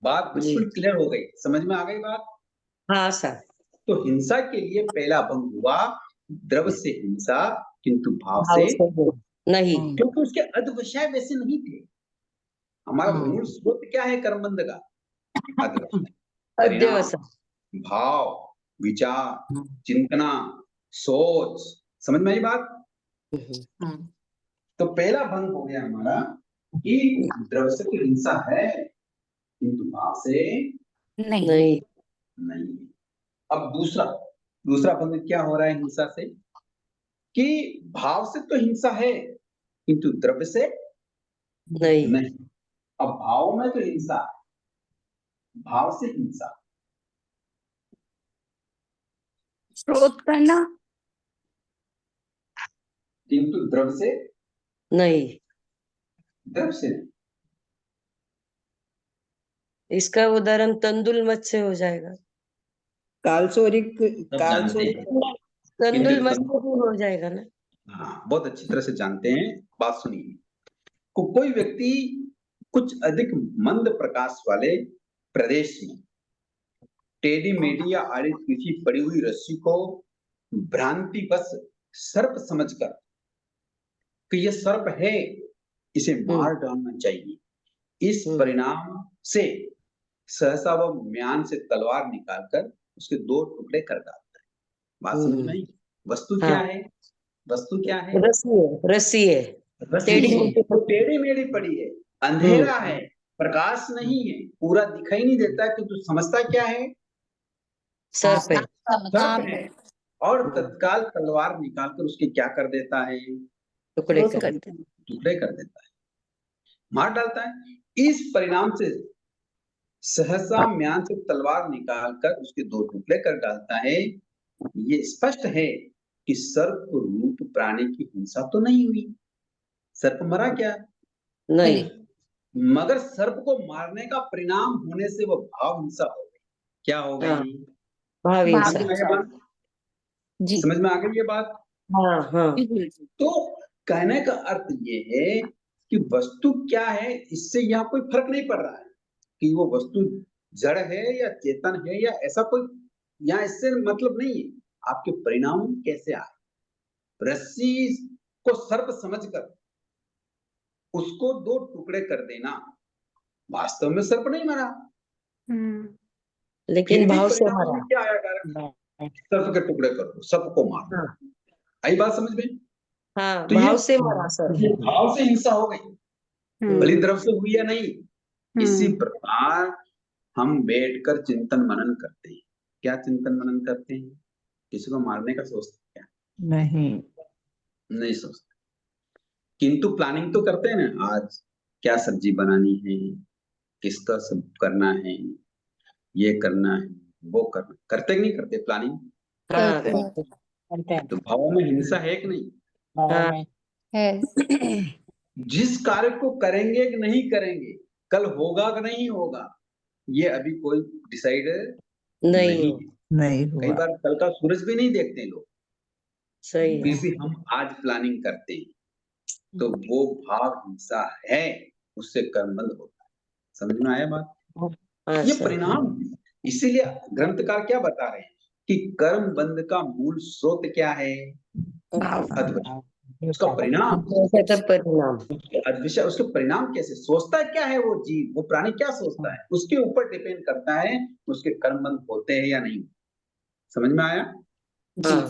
बात बिल्कुल क्लियर हो गई, समझ में आ गई बात? हाँ सर। तो हिंसा के लिए पहला भंग हुआ द्रव से हिंसा किंतु भाव भाव से, से नहीं। क्योंकि उसके अधवशय वैसे नहीं थे। हमारा मूल स्रोत क्या है कर्मबंध का? अधवशय, परिणाम, अध्यवसाय। भाव, विचार, चिंतना, सोच। समझ में आई बात? तो पहला भंग हो गया हमारा कि द्रव से तो हिंसा है किंतु भाव से नहीं। नहीं। अब दूसरा भंग क्या हो रहा है हिंसा से, कि भाव से तो हिंसा है किंतु द्रव्य से नहीं। नहीं। अब भाव में तो हिंसा है, भाव से हिंसा, स्रोत करना। किंतु द्रव्य से नहीं। द्रव्य से नहीं। इसका उदाहरण तंदुल मत्स्य हो जाएगा। कालसोरिक जानते हैं। तंदुल किंतु मत्स्य भी हो जाएगा ना। हाँ, बहुत अच्छी तरह से जानते हैं। बात सुनिए, कोई व्यक्ति कुछ अधिक मंद प्रकाश वाले प्रदेश में टेढ़ी मेढ़ी या आड़ी तिरछी पड़ी हुई रस्सी को भ्रांतिवश सर्प समझकर कि यह सर्प है, इसे मार डालना चाहिए, इस परिणाम से सहसा वह म्यान से तलवार निकालकर उसके 2 टुकड़े कर डालता है। बात समझ में आई? वस्तु क्या है? वस्तु क्या है? रस्सी है, रस्सी है, टेढ़ी मेढ़ी पड़ी है, अंधेरा है, प्रकाश नहीं है, पूरा दिखाई नहीं देता, किंतु समझता क्या है? सर्प है, सर्प है। और तत्काल तलवार निकालकर उसके क्या कर देता है? टुकड़े कर देता है। टुकड़े कर देता है, मार डालता है। इस परिणाम से सहसा म्यान से तलवार निकालकर उसके 2 टुकड़े कर डालता है। ये स्पष्ट है कि सर्प रूप प्राणी की हिंसा तो नहीं हुई। सर्प मरा क्या? नहीं, मगर सर्प को मारने का परिणाम होने से वह भाव हिंसा हो गई। क्या हो हाँ, गई? भाव हिंसा। समझ में आ गई बात? जी समझ में आ गई ये बात? हाँ हाँ, तो कहने का अर्थ ये है कि वस्तु क्या है, इससे यहाँ कोई फर्क नहीं पड़ रहा है कि वो वस्तु जड़ है या चेतन है, या ऐसा कोई यहाँ इससे मतलब नहीं है। आपके परिणाम कैसे आए? रस्सी को सर्प समझकर उसको 2 टुकड़े कर देना, वास्तव में सर्प नहीं मरा, लेकिन फिर भी भाव से परिणाम में मरा। क्या आया कारण? सर्प के टुकड़े कर दो, सर्प को मार दो। हाँ, आई बात समझ में? हाँ, तो ये भाव से मरा सर। भाव से हिंसा हो गई, भली तरफ से हुई या नहीं। इसी प्रकार हम बैठकर चिंतन मनन करते हैं। क्या चिंतन मनन करते हैं? किसी को मारने का सोचते हैं क्या? नहीं सोचते, किंतु प्लानिंग तो करते हैं ना। आज क्या सब्जी बनानी है, किसका सब करना है, ये करना है, वो करना, करते कि नहीं करते प्लानिंग? हाँ, करते हैं। तो भाव में हिंसा है कि नहीं? भाव में जिस कार्य को करेंगे कि नहीं करेंगे, कल होगा कि नहीं होगा, ये अभी कोई डिसाइड नहीं है। कई बार कल का सूरज भी नहीं देखते लोग, सही है। फिर भी हम आज प्लानिंग करते हैं, तो वो भाव हिंसा है, उससे कर्मबंध होता है। समझ में आया बात? हाँ ये सर। परिणाम है। इसीलिए ग्रंथकार क्या बता रहे हैं कि कर्म बंध का मूल स्रोत क्या है? अद्वैत। उसका परिणाम, परिणाम। अद्विषय, उसके परिणाम कैसे सोचता है, क्या है वो जीव, वो प्राणी क्या सोचता है, उसके ऊपर डिपेंड करता है उसके कर्म बंध होते हैं या नहीं। समझ में आया? हाँ,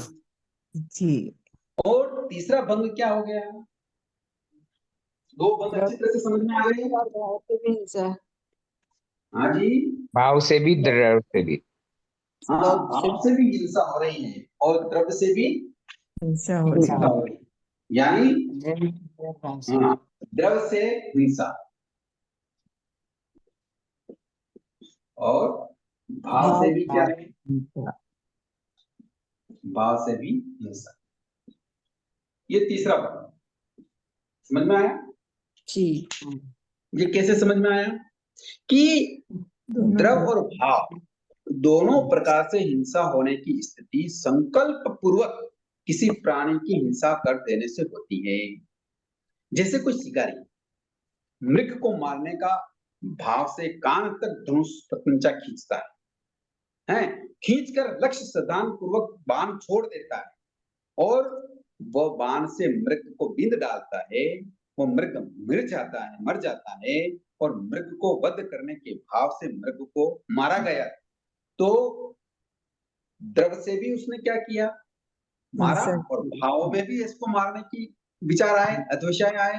और तीसरा भंग क्या हो गया? 2 भंग अच्छी तरह से समझ में आ गए? हिंसा, हाँ जी, भाव से भी द्रव्य से भी। हाँ, भाव से भी हिंसा हो रही है और द्रव्य से भी हिंसा हो रही है। यानी हाँ, द्रव्य से हिंसा और भाव से भी क्या है? भाव से भी हिंसा। ये तीसरा भाव समझ में आया? जी। ये कैसे समझ में आया कि द्रव्य और भाव दोनों प्रकार से हिंसा होने की स्थिति संकल्प पूर्वक किसी प्राणी की हिंसा कर देने से होती है। जैसे कोई शिकारी मृग को मारने का भाव से कान तक धनुष पतंचा खींचता है, खींचकर लक्ष्य सावधान पूर्वक बाण छोड़ देता है और वह बाण से मृग को बिंद डालता है। वो मृग मर जाता है और मृग को वध करने के भाव से मृग को मारा गया। तो द्रव्य से भी उसने क्या किया? मारा, और भाव में भी इसको मारने की विचार आए, अद्विषय आए।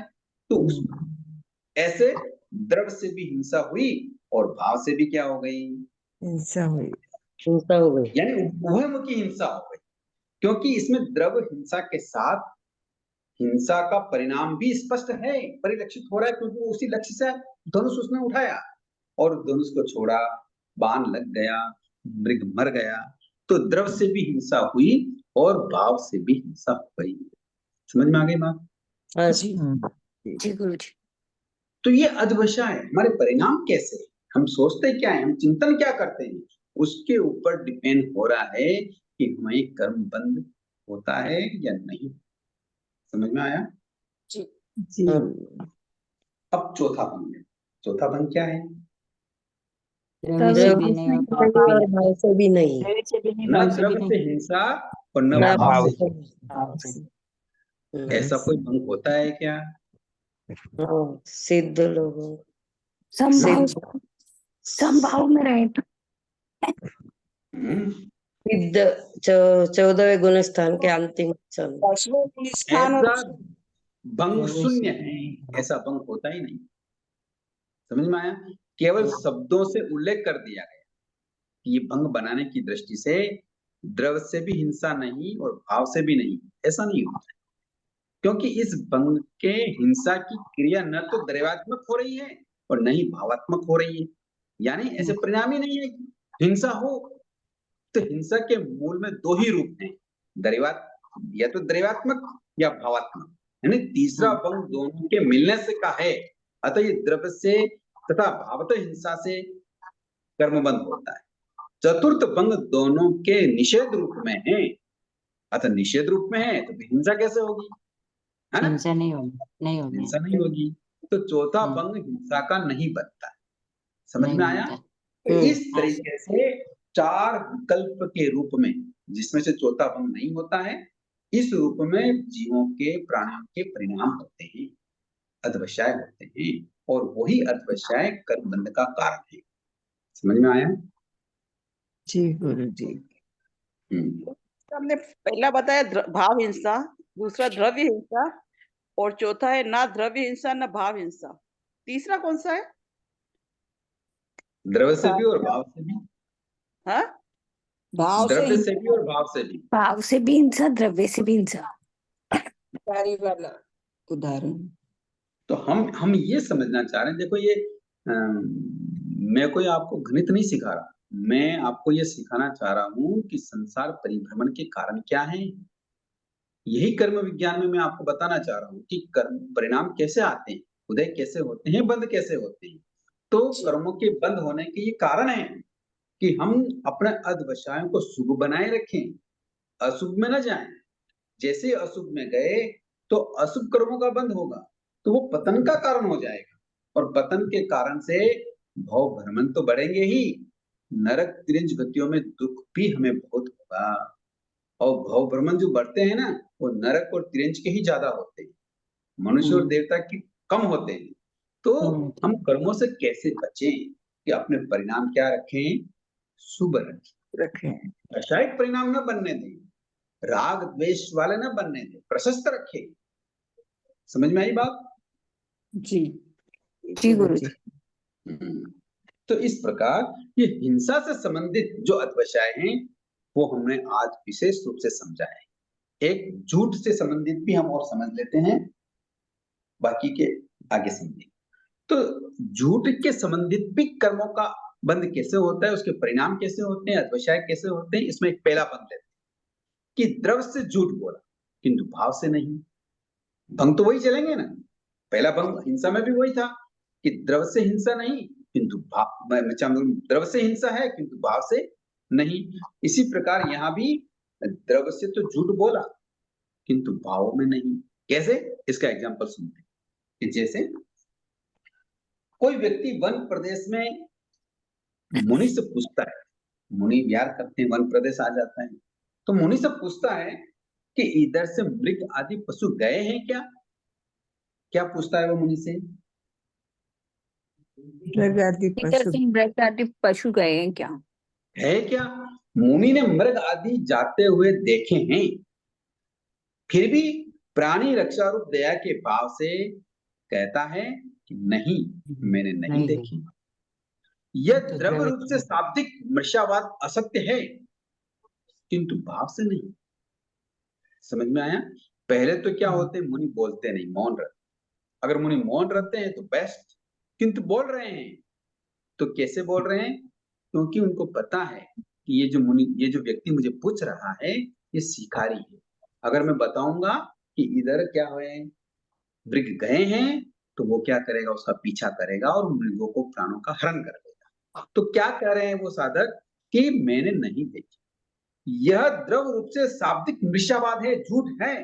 तो उस ऐसे द्रव्य से भी हिंसा हुई और भाव से भी क्या हो गई? हिंसा हो गई। यानी उभयमुखी हिंसा हो गई, क्योंकि इसमें द्रव्य हिंसा के साथ हिंसा का परिणाम भी स्पष्ट है, परिलक्षित हो रहा है, क्योंकि उसी लक्ष्य से धनुष उसने उठाया और धनुष को छोड़ा, बाण लग गया, मृग मर गया। तो द्रव्य से भी हिंसा हुई और भाव से भी हिंसा हो गई। समझ में आ गई बात? हाँ जी। जी गुरु जी। तो ये अद्वैषा है। हमारे परिणाम कैसे? हम सोचते क्या है, हम चिंतन क्या करते हैं, उसके ऊपर डिपेंड हो रहा है कि हमें कर्म बंद होता है या नहीं। समझ में आया? जी जी अब चौथा भंग है। चौथा भंग क्या है? द्रव्य से भी नहीं और भाव से भी और नहीं। भाव से भी नहीं, द्रव्य से भी नहीं, न भाव से भी द्रव्य नहीं। से हिंसा और न ना भाव भाव से। से। भाव से भी। ऐसा कोई भंग होता है क्या? हाँ, सिद्ध लोगों संभाव सिद्ध संभाव में रहे तो हम्म, सिद्ध 14वें गुण स्थान के अंतिम क्षण। 10वें स्थान और ऐसा भंग द्रव्य शून्य से है, भी भाव ऐसा भंग होता ही नहीं। समझ में आया? केवल शब्दों से उल्लेख कर दिया गया कि ये भंग बनाने की दृष्टि से द्रव्य से भी हिंसा नहीं और भाव से भी नहीं, ऐसा नहीं होता है। क्योंकि इस भंग के हिंसा की क्रिया न तो द्रव्यात्मक हो रही है और न ही भावात्मक हो रही है। यानी ऐसे परिणाम ही नहीं है कि हिंसा हो। तो हिंसा के मूल में दो ही रूप हैं, द्रव्यात् या तो द्रव्यात्मक या भावात्मक, यानी तीसरा भंग दोनों के मिलने से का है। अतः ये द्रव्य से तथा भावतः हिंसा से कर्म बंद होता है। चतुर्थ भंग दोनों के निषेध रूप में है। अतः निषेध रूप में है तो फिर हिंसा कैसे होगी, है ना? हिंसा नहीं होगी, नहीं होगी, हिंसा नहीं होगी। तो चौथा नहीं, भंग हिंसा का नहीं बनता। समझ नहीं में आया? बनता। तो इस हाँ, तरीके से चार विकल्प के रूप में, जिसमें से चौथा भंग नहीं होता है, इस रूप में जीवों के प्राणियों के परिणाम होते हैं, अध्यवसाय होते हैं, और वही अध्यवसाय कर्म बंध का कारण है। समझ में आया? जी गुरु जी। हमने पहला बताया भाव हिंसा, दूसरा द्रव्य हिंसा, और चौथा है ना द्रव्य हिंसा ना भाव हिंसा। तीसरा कौन सा है? द्रव्य से भी और भाव से भी। हाँ, भाव से द्रव्य से भी और भाव से भी। भाव से भी हिंसा, द्रव्य से भी हिंसा। हिंसाकारी वाला उदाहरण। तो हम ये समझना चाह रहे हैं, देखो ये मैं कोई आपको गणित नहीं सिखा रहा, मैं आपको ये सिखाना चाह रहा हूँ कि संसार परिभ्रमण के कारण क्या है। यही कर्म विज्ञान में मैं आपको बताना चाह रहा हूँ कि कर्म परिणाम कैसे आते हैं, उदय कैसे होते हैं, बंद कैसे होते हैं। तो कर्मों के बंद होने के ये कारण है कि हम अपने अध्यवसायों को शुभ बनाए रखें, अशुभ में न जाएं। जैसे अशुभ में गए तो अशुभ कर्मों का बंध होगा, तो वो पतन का कारण हो जाएगा, और पतन के कारण से भव भ्रमण तो बढ़ेंगे ही, नरक तिरंज गतियों में दुख भी हमें बहुत होगा। और भव भ्रमण जो बढ़ते हैं ना, वो नरक और तिरंज के ही ज्यादा होते हैं, मनुष्य और देवता के कम होते हैं। तो हम कर्मों से कैसे बचें कि अपने परिणाम क्या रखें, शुभ रखें, रसायनिक परिणाम न बनने दें, राग द्वेष वाले न बनने दें, प्रशस्त रखें। समझ में आई बात? जी जी गुरु जी। तो इस प्रकार ये हिंसा से संबंधित जो अध्यवसाय हैं वो हमने आज विशेष रूप से समझा है। एक झूठ से संबंधित भी हम और समझ लेते हैं, बाकी के आगे समझेंगे। तो झूठ के संबंधित भी कर्मों का बंध कैसे होता है, उसके परिणाम कैसे होते हैं, अध्यवसाय कैसे होते हैं, इसमें एक पहला बंध लेते हैं कि द्रव्य से झूठ बोला किंतु भाव से नहीं। भंग तो वही चलेंगे ना, पहला भंग हिंसा में भी वही था कि द्रव्य से हिंसा नहीं किंतु भाव, द्रव्य से हिंसा है किंतु भाव से नहीं। इसी प्रकार यहाँ भी द्रव्य से तो झूठ बोला किंतु भाव में नहीं। कैसे? इसका एग्जांपल सुनते हैं कि जैसे कोई व्यक्ति वन प्रदेश में मुनि से पूछता है, मुनि विहार करते हैं, वन प्रदेश आ जाता है, तो मुनि से पूछता है कि इधर से मृग आदि पशु गए हैं क्या? क्या पूछता है वो मुनि से? मृग आदि पशु मृग आदि पशु गए हैं क्या? है क्या? मुनि ने मृग आदि जाते हुए देखे हैं, फिर भी प्राणी रक्षा रूप दया के भाव से कहता है कि नहीं, मैंने नहीं देखी। यह द्रव्य रूप से शाब्दिक मृषावाद असत्य है किंतु भाव से नहीं। समझ में आया? पहले तो क्या होते, मुनि बोलते नहीं, मौन रहते। अगर मुनि मौन रहते हैं तो बेस्ट, किंतु बोल रहे हैं तो कैसे बोल रहे हैं? क्योंकि उनको पता है कि ये जो व्यक्ति मुझे पूछ रहा है ये शिकारी है। अगर मैं बताऊंगा कि इधर क्या हुए, मृग गए हैं, तो वो क्या करेगा, उसका पीछा करेगा और मृगों को प्राणों का हरण कर देगा। तो क्या कह रहे हैं वो साधक कि मैंने नहीं देखी, यह द्रव रूप से शाब्दिक मिथ्यावाद है, झूठ है,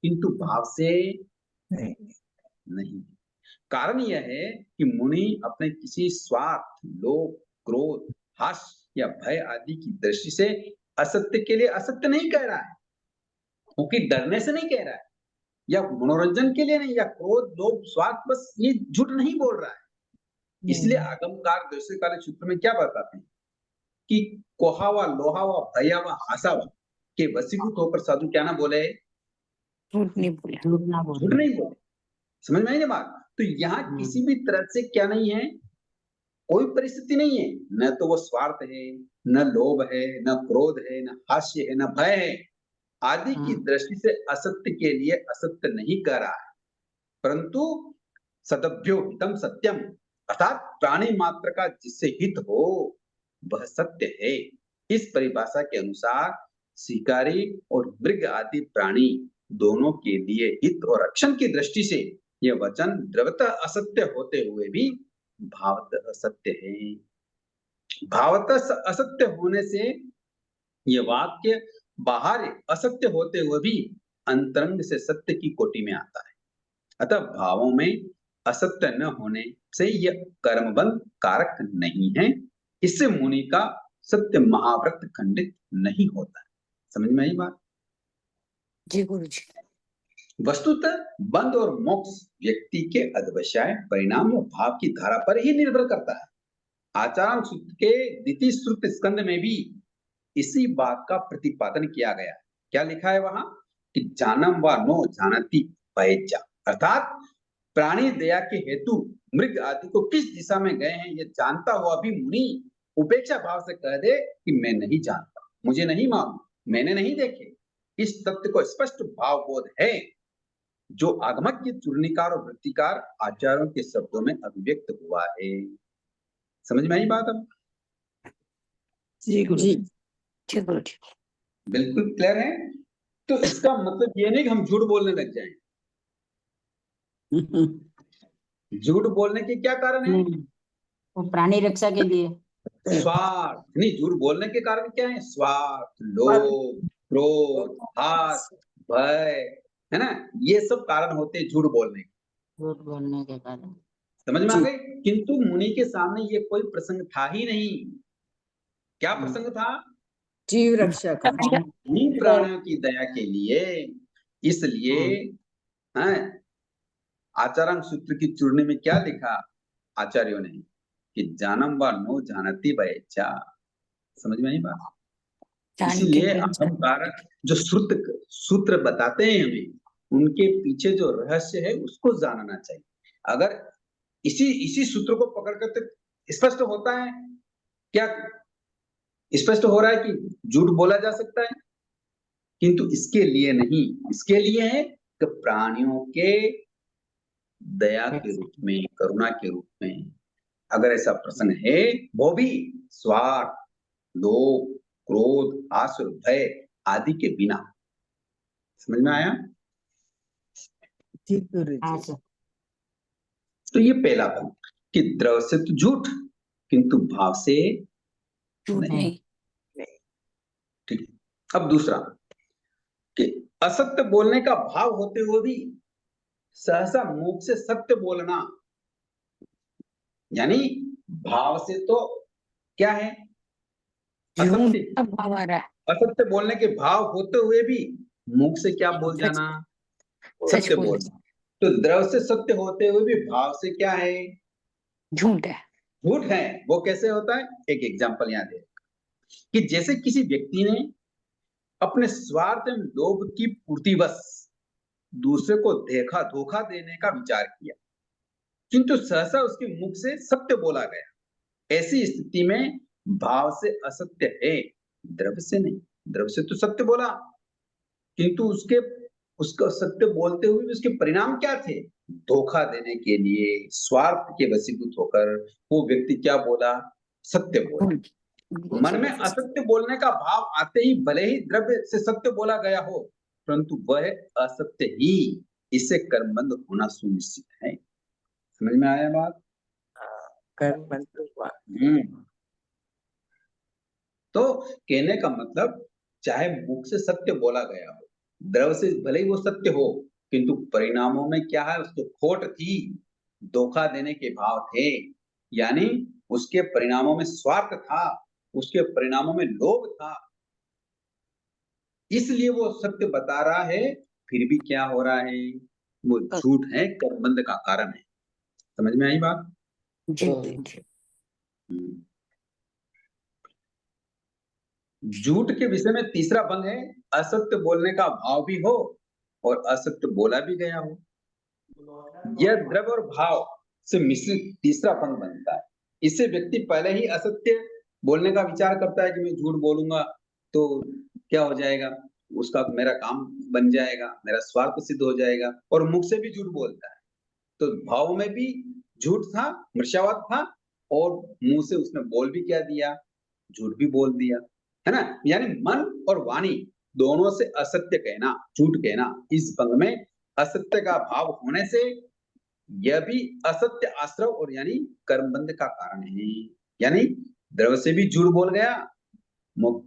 किंतु भाव से नहीं। कारण यह है कि मुनि अपने किसी स्वार्थ, लोभ, क्रोध, हास्य या भय आदि की दृष्टि से असत्य के लिए असत्य नहीं कह रहा है, क्योंकि डरने से नहीं कह रहा है, या मनोरंजन के लिए नहीं, या क्रोध, लोभ, स्वार्थ, बस ये झूठ नहीं बोल रहा है। इसलिए आगमकार दूसरे काले सूत्र में क्या बताते हैं कि कोहावा, लोहावा, भयावा, हासावा के वशीभूत होकर साधु क्या ना बोले, झूठ नहीं बोला। झूठ ना झूठ बोले। नहीं बोले। समझ में आई ना बात? तो यहाँ किसी भी तरह से क्या नहीं है, कोई परिस्थिति नहीं है, न तो वो स्वार्थ है, न लोभ है, न क्रोध है, न हास्य है, न भय है आदि की दृष्टि से असत्य के लिए असत्य नहीं कह रहा है, परंतु सदभ्यो हितम सत्यम, अर्थात प्राणी मात्र का जिससे हित हो वह सत्य है। इस परिभाषा के अनुसार शिकारी और मृग आदि प्राणी दोनों के लिए हित और रक्षण की दृष्टि से यह वचन द्रवतः असत्य होते हुए भी भावतः असत्य है। भावतः असत्य होने से यह वाक्य बाहर असत्य होते हुए भी अंतरंग से सत्य की कोटि में आता है। अतः भावों में असत्य न होने से यह कर्मबंध कारक नहीं है। इससे मुनि का सत्य महाव्रत खंडित नहीं होता है। समझ में आई बात? जी गुरुजी। वस्तुतः बंध और मोक्ष व्यक्ति के अध्यवसाय, परिणाम और भाव की धारा पर ही निर्भर करता है। आचार्य सूत्र के द्वितीय श्रुत स्कंद में भी इसी बात का प्रतिपादन किया गया। क्या लिखा है वहां कि जानम व नो जानती पहेचा, अर्थात प्राणी दया के हेतु मृग आदि को किस दिशा में गए हैं यह जानता हुआ भी मुनि उपेक्षा भाव से कह दे कि मैं नहीं जानता, मुझे नहीं मालूम, मैंने नहीं देखे, इस तथ्य को स्पष्ट भाव बोध है जो आगमक के चूर्णिकार और वृत्तिकार आचार्यों के शब्दों में अभिव्यक्त हुआ है। समझ में आई बात? अब जी गुरुजी। जी गुरुजी। बिल्कुल क्लियर है। तो इसका मतलब ये नहीं कि हम झूठ बोलने लग जाएं। झूठ बोलने के क्या कारण है? वो प्राणी रक्षा के लिए। स्वार्थ नहीं, झूठ बोलने के कारण क्या है? स्वार्थ, लोभ, क्रोध, हास, भय, है ना, ये सब कारण होते हैं झूठ बोलने के। झूठ बोलने के कारण। समझ में आ गई? किंतु मुनि के सामने ये कोई प्रसंग था ही नहीं। क्या प्रसंग था? जीव रक्षा का। इन प्राणियों की दया के लिए। इसलिए आचार्य सूत्र की चूर्ण में क्या लिखा आचार्यों ने कि जानम व नो जानती वैचा। समझ में आई बात? इसीलिए अहंकार जो सूत्र बताते हैं हमें, उनके पीछे जो रहस्य है उसको जानना चाहिए। अगर इसी सूत्र को पकड़ कर स्पष्ट होता है, क्या स्पष्ट हो रहा है कि झूठ बोला जा सकता है, किंतु इसके लिए नहीं, इसके लिए है कि प्राणियों के दया के रूप में, करुणा के रूप में अगर ऐसा प्रसंग है, वो भी स्वार्थ, लोभ, क्रोध, आस और भय आदि के बिना। समझ में आया? तो ये पहला पंक्ति कि द्रव से तो झूठ किंतु भाव से नहीं। ठीक। अब दूसरा कि असत्य बोलने का भाव होते हुए भी सहसा मुख से सत्य बोलना, यानी भाव से तो क्या है? असत्य। भाव आ रहा है। असत्य बोलने के भाव होते हुए भी मुख से क्या बोल जाना? सत्य बोलना। तो द्रव से सत्य होते हुए भी भाव से क्या है? झूठ है। झूठ है। वो कैसे होता है? एक एग्जांपल यहाँ दे कि जैसे किसी व्यक्ति ने अपने स्वार्थ एवं लोभ की पूर्तिवश दूसरे को धोखा देने का विचार किया, किंतु सहसा उसके मुख से सत्य बोला गया। ऐसी स्थिति में भाव से असत्य है, द्रव्य से नहीं। द्रव्य से तो सत्य बोला, किंतु उसका सत्य बोलते हुए उसके परिणाम क्या थे? धोखा देने के लिए स्वार्थ के वशीभूत होकर वो व्यक्ति क्या बोला? सत्य बोला। मन में असत्य बोलने का भाव आते ही भले ही द्रव्य से सत्य बोला गया हो, परंतु वह असत्य ही, इससे कर्मबंध होना सुनिश्चित है। समझ में आया बात? कर्मबंध हुआ। तो कहने का मतलब चाहे मुख से सत्य बोला गया हो, द्रव से भले ही वो सत्य हो, किंतु परिणामों में क्या है, उसको खोट थी, धोखा देने के भाव थे, यानी उसके परिणामों में स्वार्थ था, उसके परिणामों में लोभ था, इसलिए वो सत्य बता रहा है, फिर भी क्या हो रहा है, वो झूठ है, कर्मबंध का कारण है। समझ में आई बात? झूठ के विषय में तीसरा भंग है, असत्य बोलने का भाव भी हो और असत्य बोला भी गया हो। यह द्रव्य और भाव से मिश्रित तीसरा भंग बनता है। इससे व्यक्ति पहले ही असत्य बोलने का विचार करता है कि मैं झूठ बोलूंगा तो क्या हो जाएगा, उसका मेरा काम बन जाएगा, मेरा स्वार्थ सिद्ध हो जाएगा, और मुख से भी झूठ बोलता है। तो भाव में भी झूठ था, मृषावाद था, और मुंह से उसने बोल भी क्या दिया, झूठ भी बोल दिया, है ना। यानी मन और वाणी दोनों से असत्य कहना, झूठ कहना, इस भंग में असत्य का भाव होने से यह भी असत्य आश्रव और यानी कर्मबंध का कारण है। यानी द्रव्य से भी झूठ बोल गया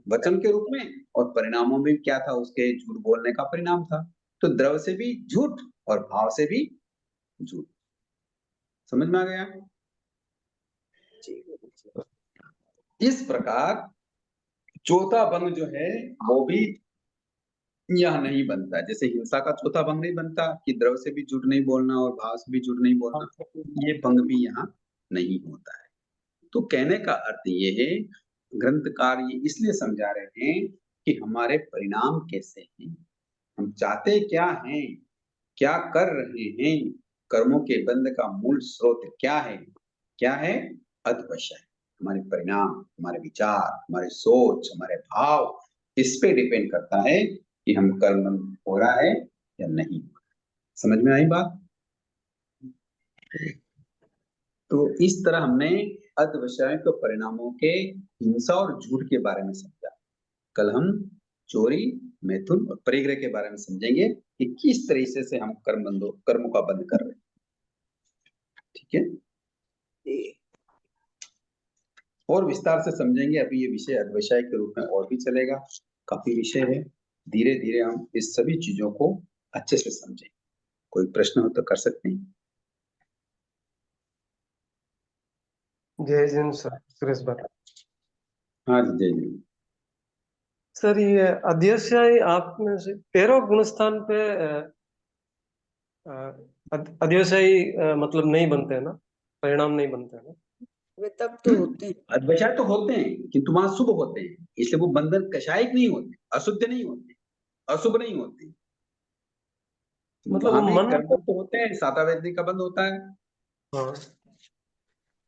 वचन के रूप में, और परिणामों में क्या था, उसके झूठ बोलने का परिणाम था। तो द्रव्य से भी झूठ और भाव से भी झूठ। समझ में आ गया? इस प्रकार चौथा भंग जो है वो भी यह नहीं बनता, जैसे हिंसा का चौथा भंग नहीं बनता कि द्रव्य से भी झूठ नहीं बोलना और भाव से भी झूठ नहीं बोलना, ये भंग भी यहाँ नहीं होता है। तो कहने का अर्थ ये है, ग्रंथकार ये इसलिए समझा रहे हैं कि हमारे परिणाम कैसे हैं, हम चाहते क्या हैं, क्या कर रहे हैं, कर्मों के बंध का मूल स्रोत क्या है अधवशय। हमारे परिणाम, हमारे विचार, हमारे सोच, हमारे भाव, इस पे डिपेंड करता है कि हम कर्म हो रहा है या नहीं। समझ में आई बात? तो इस तरह हमने अधवशय के परिणामों के हिंसा और झूठ के बारे में समझा। कल हम चोरी, मैथुन और परिग्रह के बारे में समझेंगे कि किस तरीके से हम कर्मों का बंध कर रहे हैं। ठीक है, और विस्तार से समझेंगे। अभी ये विषय अधवशय के रूप में और भी चलेगा, काफी विषय है, धीरे धीरे हम इस सभी चीजों को अच्छे से समझें। कोई प्रश्न हो तो कर सकते हैं। जय जिन सर, सुरेश भाई। हाँ जी, जय जिन सर। ये अध्यवसाय आपने से 13 गुण स्थान पे अध्यवसायी मतलब नहीं बनते हैं ना, परिणाम नहीं बनते हैं ना? वे तब तो होते हैं। अधवशय तो होते हैं किंतु वहां शुभ होते हैं, इसलिए वो बंधन कषायिक नहीं होते, अशुद्ध नहीं होते, अशुभ नहीं होते। मतलब वहां भी मन कर्म तो होते हैं, सातावेदी का बंध होता है। हाँ,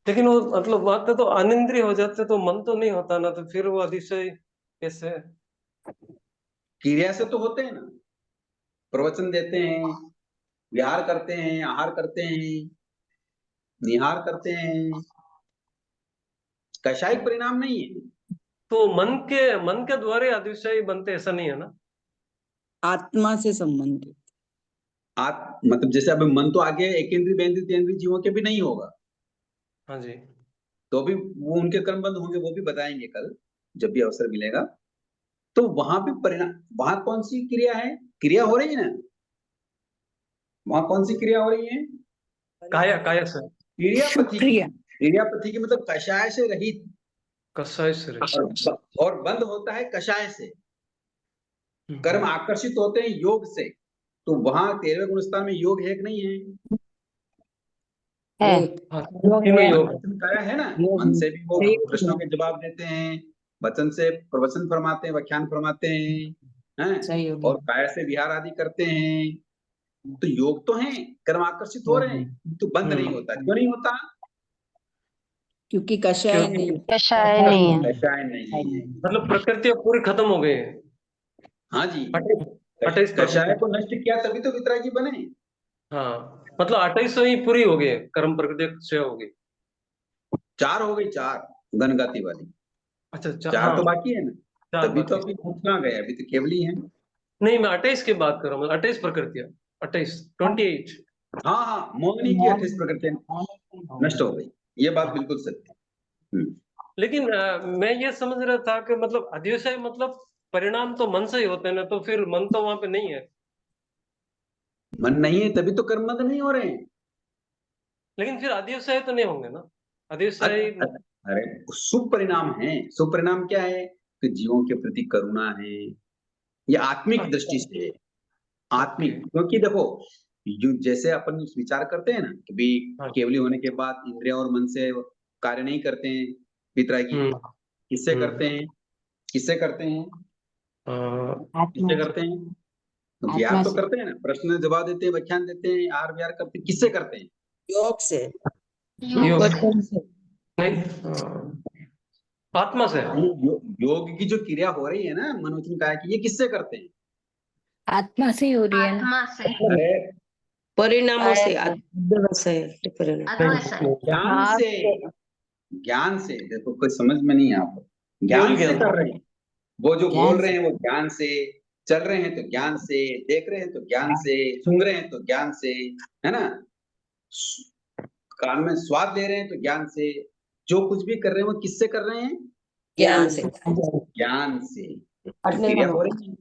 लेकिन वो मतलब वहां तो अनिंद्रिय हो जाते तो मन तो नहीं होता ना, तो फिर वो अतिशय कैसे? क्रिया से तो होते हैं ना, प्रवचन देते हैं, विहार करते हैं, आहार करते हैं, निहार करते हैं, कषायिक परिणाम नहीं है। तो मन के द्वारा अतिशय बनते ऐसा नहीं है ना? आत्मा से संबंधित। मतलब जैसे अब मन तो आगे एक इंद्रिय बेंद्रिय तेंद्रिय जीवों के भी नहीं होगा, हाँ जी, तो भी वो उनके कर्मबंध होंगे, वो भी बताएंगे कल जब भी अवसर मिलेगा। तो वहां भी परिणाम, वहां कौन सी क्रिया है, क्रिया हो रही है ना, वहां कौन सी क्रिया हो रही है, काया से क्रियापथी की। क्रिया। क्रियापथी की मतलब कषाय से रहित, कसाय से और बंध होता है कषाय से। कर्म आकर्षित होते हैं योग से, तो वहां 13वें गुण स्थान में योग है कि नहीं है? वचन काया है ना, मन से भी वो प्रश्नों के जवाब देते हैं, वचन से प्रवचन फरमाते हैं, व्याख्यान फरमाते हैं, सही हो और काया से विहार आदि करते हैं। तो योग तो है, कर्म आकर्षित हो रहे हैं, तो बंध नहीं होता। क्यों नहीं होता? क्योंकि कषाय नहीं। कषाय नहीं है। कषाय नहीं है। मतलब प्रकृति पूरी खत्म हो गई है। हाँ जी, 28 कषाय को नष्ट किया तभी तो वितरागी बने। हाँ, मतलब 28 ही पूरी हो गई, कर्म प्रकृति क्षय हो गई। 4 हो गई, 4 गणगति वाली। अच्छा, 4 हाँ, तो बाकी है ना, 4 तभी तो बाकी। अभी कहाँ गए, अभी तो केवल ही है। नहीं, मैं 28 की बात कर रहा हूँ, 28 प्रकृतियां, 28। हाँ हाँ, मोहिनी की 28 प्रकृतियां नष्ट हो गई, ये बात बिल्कुल सत्य है। लेकिन मैं ये समझ रहा था कि मतलब अध्यवसाय मतलब परिणाम तो मन से ही होते हैं ना, तो फिर मन तो वहां पे नहीं है। मन नहीं है तभी तो कर्मबंध नहीं हो रहे हैं। लेकिन फिर अध्यवसाय तो नहीं होंगे ना, अध्यवसाय। अरे शुभ परिणाम है। शुभ परिणाम क्या है कि जीवों के प्रति करुणा है, ये आत्मिक दृष्टि से है। आत्मिक, क्योंकि देखो जैसे अपन विचार करते हैं ना कि भाई केवली होने के बाद इंद्रिया और मन से कार्य नहीं करते हैं पितरागी, किससे करते हैं? किससे करते हैं? किससे करते हैं? तो आत्मा ज्ञान तो से। करते हैं ना, प्रश्न जवाब देते हैं, व्याख्यान देते हैं, आर विहार करते हैं, किससे करते हैं? योग से। योग वचन से। नहीं, आत्मा से। योग की जो क्रिया हो रही है ना मनोवचन काया की, ये किससे करते हैं? आत्मा से ही हो रही है ना। आत्मा से, अरे परिणामों से काया अध्यवसाय परिणाम। अद्वैत ज्ञान हाँ, से। ज्ञान से, देखो कोई समझ में नहीं है आपको, ज्ञान से कर रहे हैं। वो जो ज्ञान बोल रहे हैं वो ज्ञान से, चल रहे हैं तो ज्ञान से, देख रहे हैं तो ज्ञान से, सुन रहे हैं तो ज्ञान से, है ना, कान में स्वाद ले रहे हैं तो ज्ञान से, जो कुछ भी कर रहे हैं वो किससे कर रहे हैं? ज्ञान से। ज्ञान से। तो क्रिया हो रही है।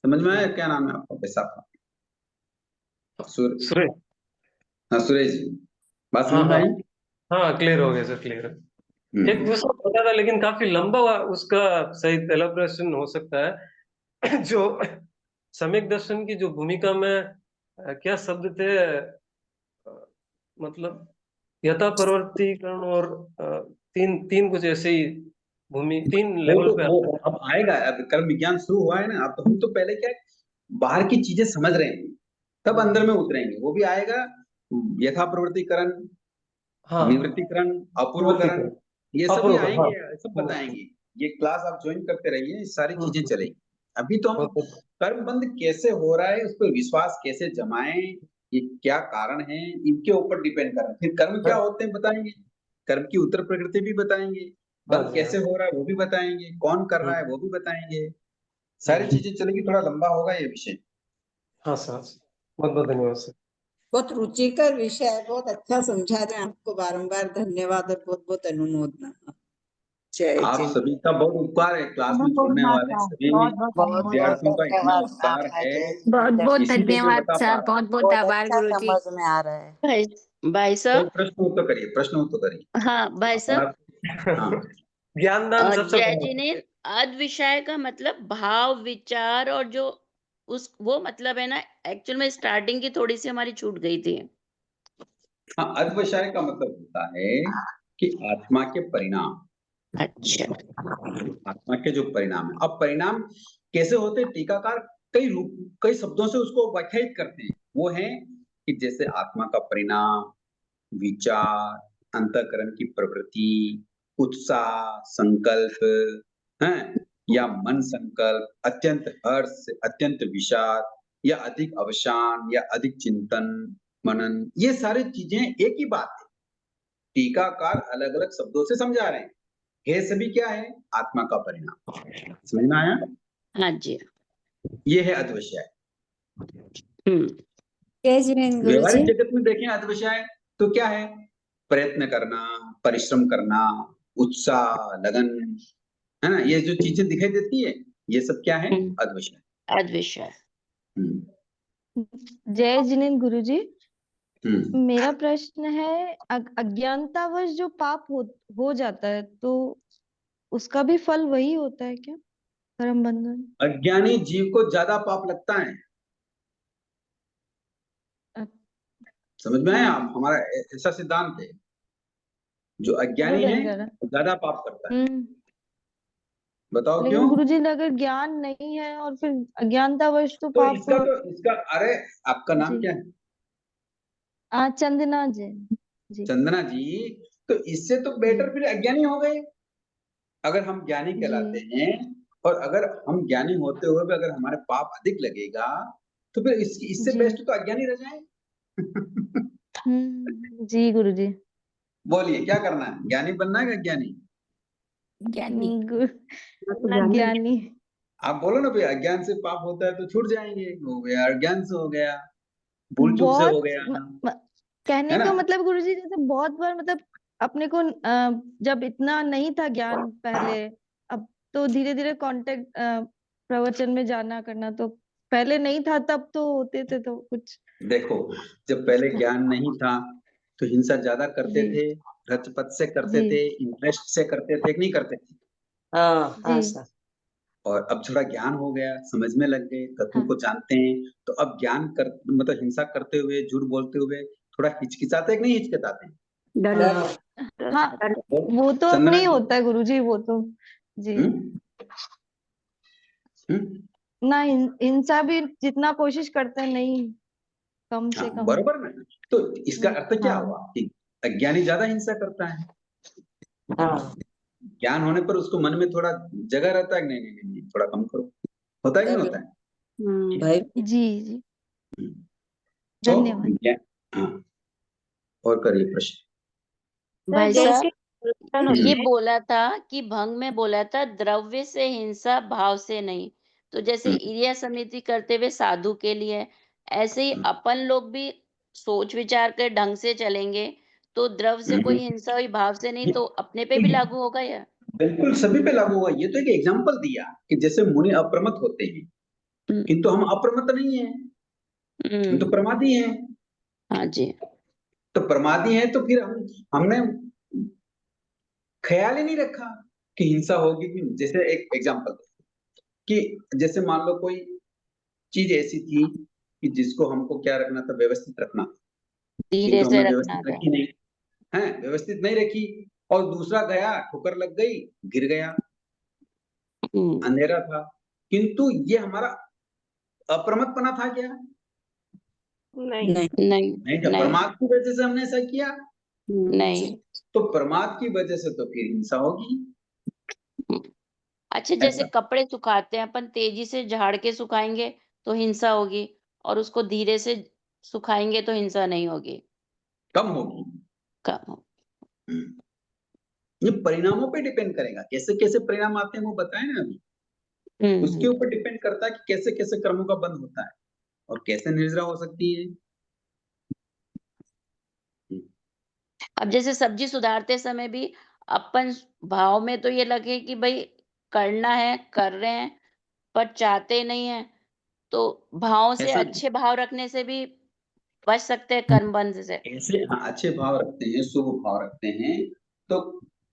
समझ में आया क्या नाम है आपका पैसा का? सुरेश। हाँ सुरेश जी, बात हाँ समझ में हाँ आई? हाँ, क्लियर हो गया सर, क्लियर है। एक उसको पता था लेकिन काफी लंबा हुआ, उसका सही एलाबोरेशन हो सकता है। जो सम्यक दर्शन की जो भूमिका में क्या शब्द थे, मतलब यथा प्रवर्तीकरण और तीन तीन कुछ ऐसे ही भूमि, तीन लेवल पे वो अब आएगा। अब कर्म विज्ञान शुरू हुआ है ना, अब तो हम तो पहले क्या है, बाहर की चीजें समझ रहे हैं, तब अंदर में उतरेंगे, वो भी आएगा। यथा प्रवृत्तिकरण, हाँ, निवृत्तिकरण, अपूर्वकरण, ये सभी अपूर्व, आएंगे, हाँ। सब बताएंगे। ये क्लास आप ज्वाइन करते रहिए, ये सारी चीजें चलेगी। अभी तो हम कर्म बंध कैसे हो रहा है, उस पर विश्वास कैसे जमाएं, ये क्या कारण है, इनके ऊपर डिपेंड कर रहा है। फिर कर्म क्या होते हैं बताएंगे, कर्म की उत्तर प्रकृति भी बताएंगे, बंध कैसे हो रहा है वो भी बताएंगे, कौन कर रहा है वो भी बताएंगे, सारी चीजें चलेगी। थोड़ा लंबा होगा ये विषय। हाँ सर, बहुत बहुत धन्यवाद सर। बहुत रुचिकर विषय है, बहुत अच्छा समझा रहे हैं। आपको बारंबार धन्यवाद और बहुत बहुत अनुमोदना। जय आप जिन। सभी का बहुत उपकार है, क्लास में जुड़ने वाले सभी बहुत विद्यार्थियों का इतना धन्यवाद उपकार आपका। है, जय जिन। बहुत बहुत इसीलिए जो धन्यवाद बता सर, पा रहा बहुत बहुत बहुत आभार अच्छा गुरुजी। समझ में आ रहा है। भाई कोई साहब, प्रश्न हो तो करिए, प्रश्न हो तो करिए। हाँ भाई साहब, हाँ ज्ञानदान सबसे जय बड़ा। जी ने अद विषय का मतलब भाव विचार और जो वो मतलब है ना, एक्चुअल में स्टार्टिंग की थोड़ी सी हमारी छूट गई थी। हाँ, अद्वैशाय का मतलब होता है कि आत्मा के परिणाम, अच्छा, आत्मा के जो परिणाम है। अब परिणाम कैसे होते हैं, टीकाकार कई रूप, कई शब्दों से उसको व्याख्यायित करते हैं। वो है कि जैसे आत्मा का परिणाम, विचार, अंतःकरण की प्रवृत्ति, उत्साह, संकल्प, हैं, या मन संकल्प, अत्यंत हर्ष, अत्यंत विषाद, या अधिक अवसान, या अधिक चिंतन मनन, ये सारी चीजें एक ही बात है। टीकाकार अलग अलग शब्दों से समझा रहे हैं, ये सभी क्या है, आत्मा का परिणाम। समझ में आया? हाँ जी। ये है अद्वैशाय। जय जिनेन्द्र गुरुजी। व्यवहारिक जगत में देखें अद्वैशाय तो क्या है, प्रयत्न करना, परिश्रम करना, उत्साह, लगन, है ना, ये जो चीजें दिखाई देती है, ये सब क्या है, अद्वैशाय। अद विषय। जय जिनेन्द्र गुरुजी, हम्म। मेरा प्रश्न है अज्ञानतावश जो पाप हो जाता है तो उसका भी फल वही होता है क्या, कर्म बंधन? अज्ञानी जीव को ज्यादा पाप लगता है। समझ में आया? हमारा ऐसा सिद्धांत है, जो अज्ञानी है वो ज्यादा पाप करता है। बताओ लेकिन क्यों? गुरुजी अगर ज्ञान नहीं है और फिर अज्ञानतावश तो तो पाप। इसका अरे आपका नाम जी। क्या है? चंदना जी। जी। चंदना जी, तो इससे तो बेटर फिर अज्ञानी हो गए। अगर हम ज्ञानी कहलाते जी। हैं, और अगर हम ज्ञानी होते हुए भी अगर हमारे पाप अधिक लगेगा, तो फिर इससे जी। बेस्ट तो अज्ञानी रह जाए। जी गुरुजी। बोलिए क्या करना है, ज्ञानी बनना है कि अज्ञानी? ज्ञानी। ज्ञानी। आप बोलो ना भाई, अज्ञान से पाप होता है तो छूट जाएंगे, हो गया अज्ञान से, हो गया भूल चूक से, हो बहुत गया, कहने है ना? का मतलब गुरुजी जैसे बहुत बार मतलब अपने को जब इतना नहीं था ज्ञान पहले, अब तो धीरे धीरे कांटेक्ट प्रवचन में जाना करना, तो पहले नहीं था तब तो होते थे तो कुछ। देखो, जब पहले ज्ञान नहीं था तो हिंसा ज्यादा करते जी थे, रचपत से करते जी थे, इंटरेस्ट से करते थे कि नहीं करते थे? हाँ हाँ जी सर। और अब थोड़ा ज्ञान हो गया, समझ में लग गए, तत्वों हाँ को जानते हैं, तो अब ज्ञान कर मतलब हिंसा करते हुए, झूठ बोलते हुए थोड़ा हिचकिचाते हैं कि नहीं हिचकिचाते हैं? हाँ हाँ, और वो तो चंदना अपने ही जी, होता है गुरुजी, वो तो जी हम्म हम्म ना। हिंसा भी जितना कोशिश करते हैं, नहीं, कम से हाँ, कम। बरोबर ना? तो इसका अर्थ क्या हाँ हुआ कि अज्ञानी ज्यादा हिंसा करता है, हाँ ज्ञान होने पर उसको मन में थोड़ा जगह रहता है कि नहीं नहीं नहीं नहीं, थोड़ा कम करो, होता है कि नहीं होता है? भाई। जी जी, हम्म, तो धन्यवाद। हाँ, और करिए प्रश्न। भाई साहब, ये हम्म, बोला था कि भंग में बोला था द्रव्य से हिंसा, भाव से नहीं। तो जैसे हम्म, इरिया समिति करते हुए साधु के लिए, ऐसे ही अपन लोग भी सोच विचार कर ढंग से चलेंगे तो द्रव्य से कोई हिंसा हुई, भाव से नहीं, तो अपने पे भी लागू होगा या? बिल्कुल सभी पे लागू हुआ। ये तो एक एग्जाम्पल दिया कि जैसे मुनि अप्रमत्त होते हैं, हम्म किंतु हम अप्रमत्त नहीं है, हम तो हम्म, प्रमादी हैं। हाँ जी। तो प्रमादी हैं तो फिर हमने ख्याल ही नहीं रखा कि हिंसा होगी कि जैसे एक एग्जाम्पल कि जैसे मान लो कोई चीज ऐसी थी कि जिसको हमको क्या रखना था, व्यवस्थित रखना था, धीरे किंतु से हमने रखना व्यवस्थित था। रखी नहीं, है व्यवस्थित नहीं रखी, और दूसरा गया, ठोकर लग गई, गिर गया, हम्म, अंधेरा था, किंतु ये हमारा अप्रमत्तपना था क्या? नहीं नहीं नहीं, जब नहीं प्रमाद की वजह से हमने ऐसा किया, नहीं। तो प्रमाद की वजह से तो फिर हिंसा होगी। हम्म, अच्छा, जैसे ऐसा कपड़े सुखाते हैं अपन, तेजी से झाड़ के सुखाएंगे तो हिंसा होगी, और उसको धीरे से सुखाएंगे तो हिंसा नहीं होगी। कम होगी। कम। हम्म। ये परिणामों पे डिपेंड करेगा, कैसे कैसे परिणाम आते हैं वो बताए ना अभी, उसके हम्म। ऊपर डिपेंड करता है कि कैसे कैसे कर्मों का बंध होता है और कैसे निर्जरा हो सकती है। हम्म, अब जैसे सब्जी सुधारते समय भी अपन भाव में तो ये लगे कि भाई करना है, कर रहे हैं, पर चाहते नहीं है, तो भाव से, ऐसा अच्छे भाव रखने से भी बच सकते हैं कर्म बंध से। ऐसे हाँ, अच्छे भाव रखते हैं, शुभ भाव रखते हैं, तो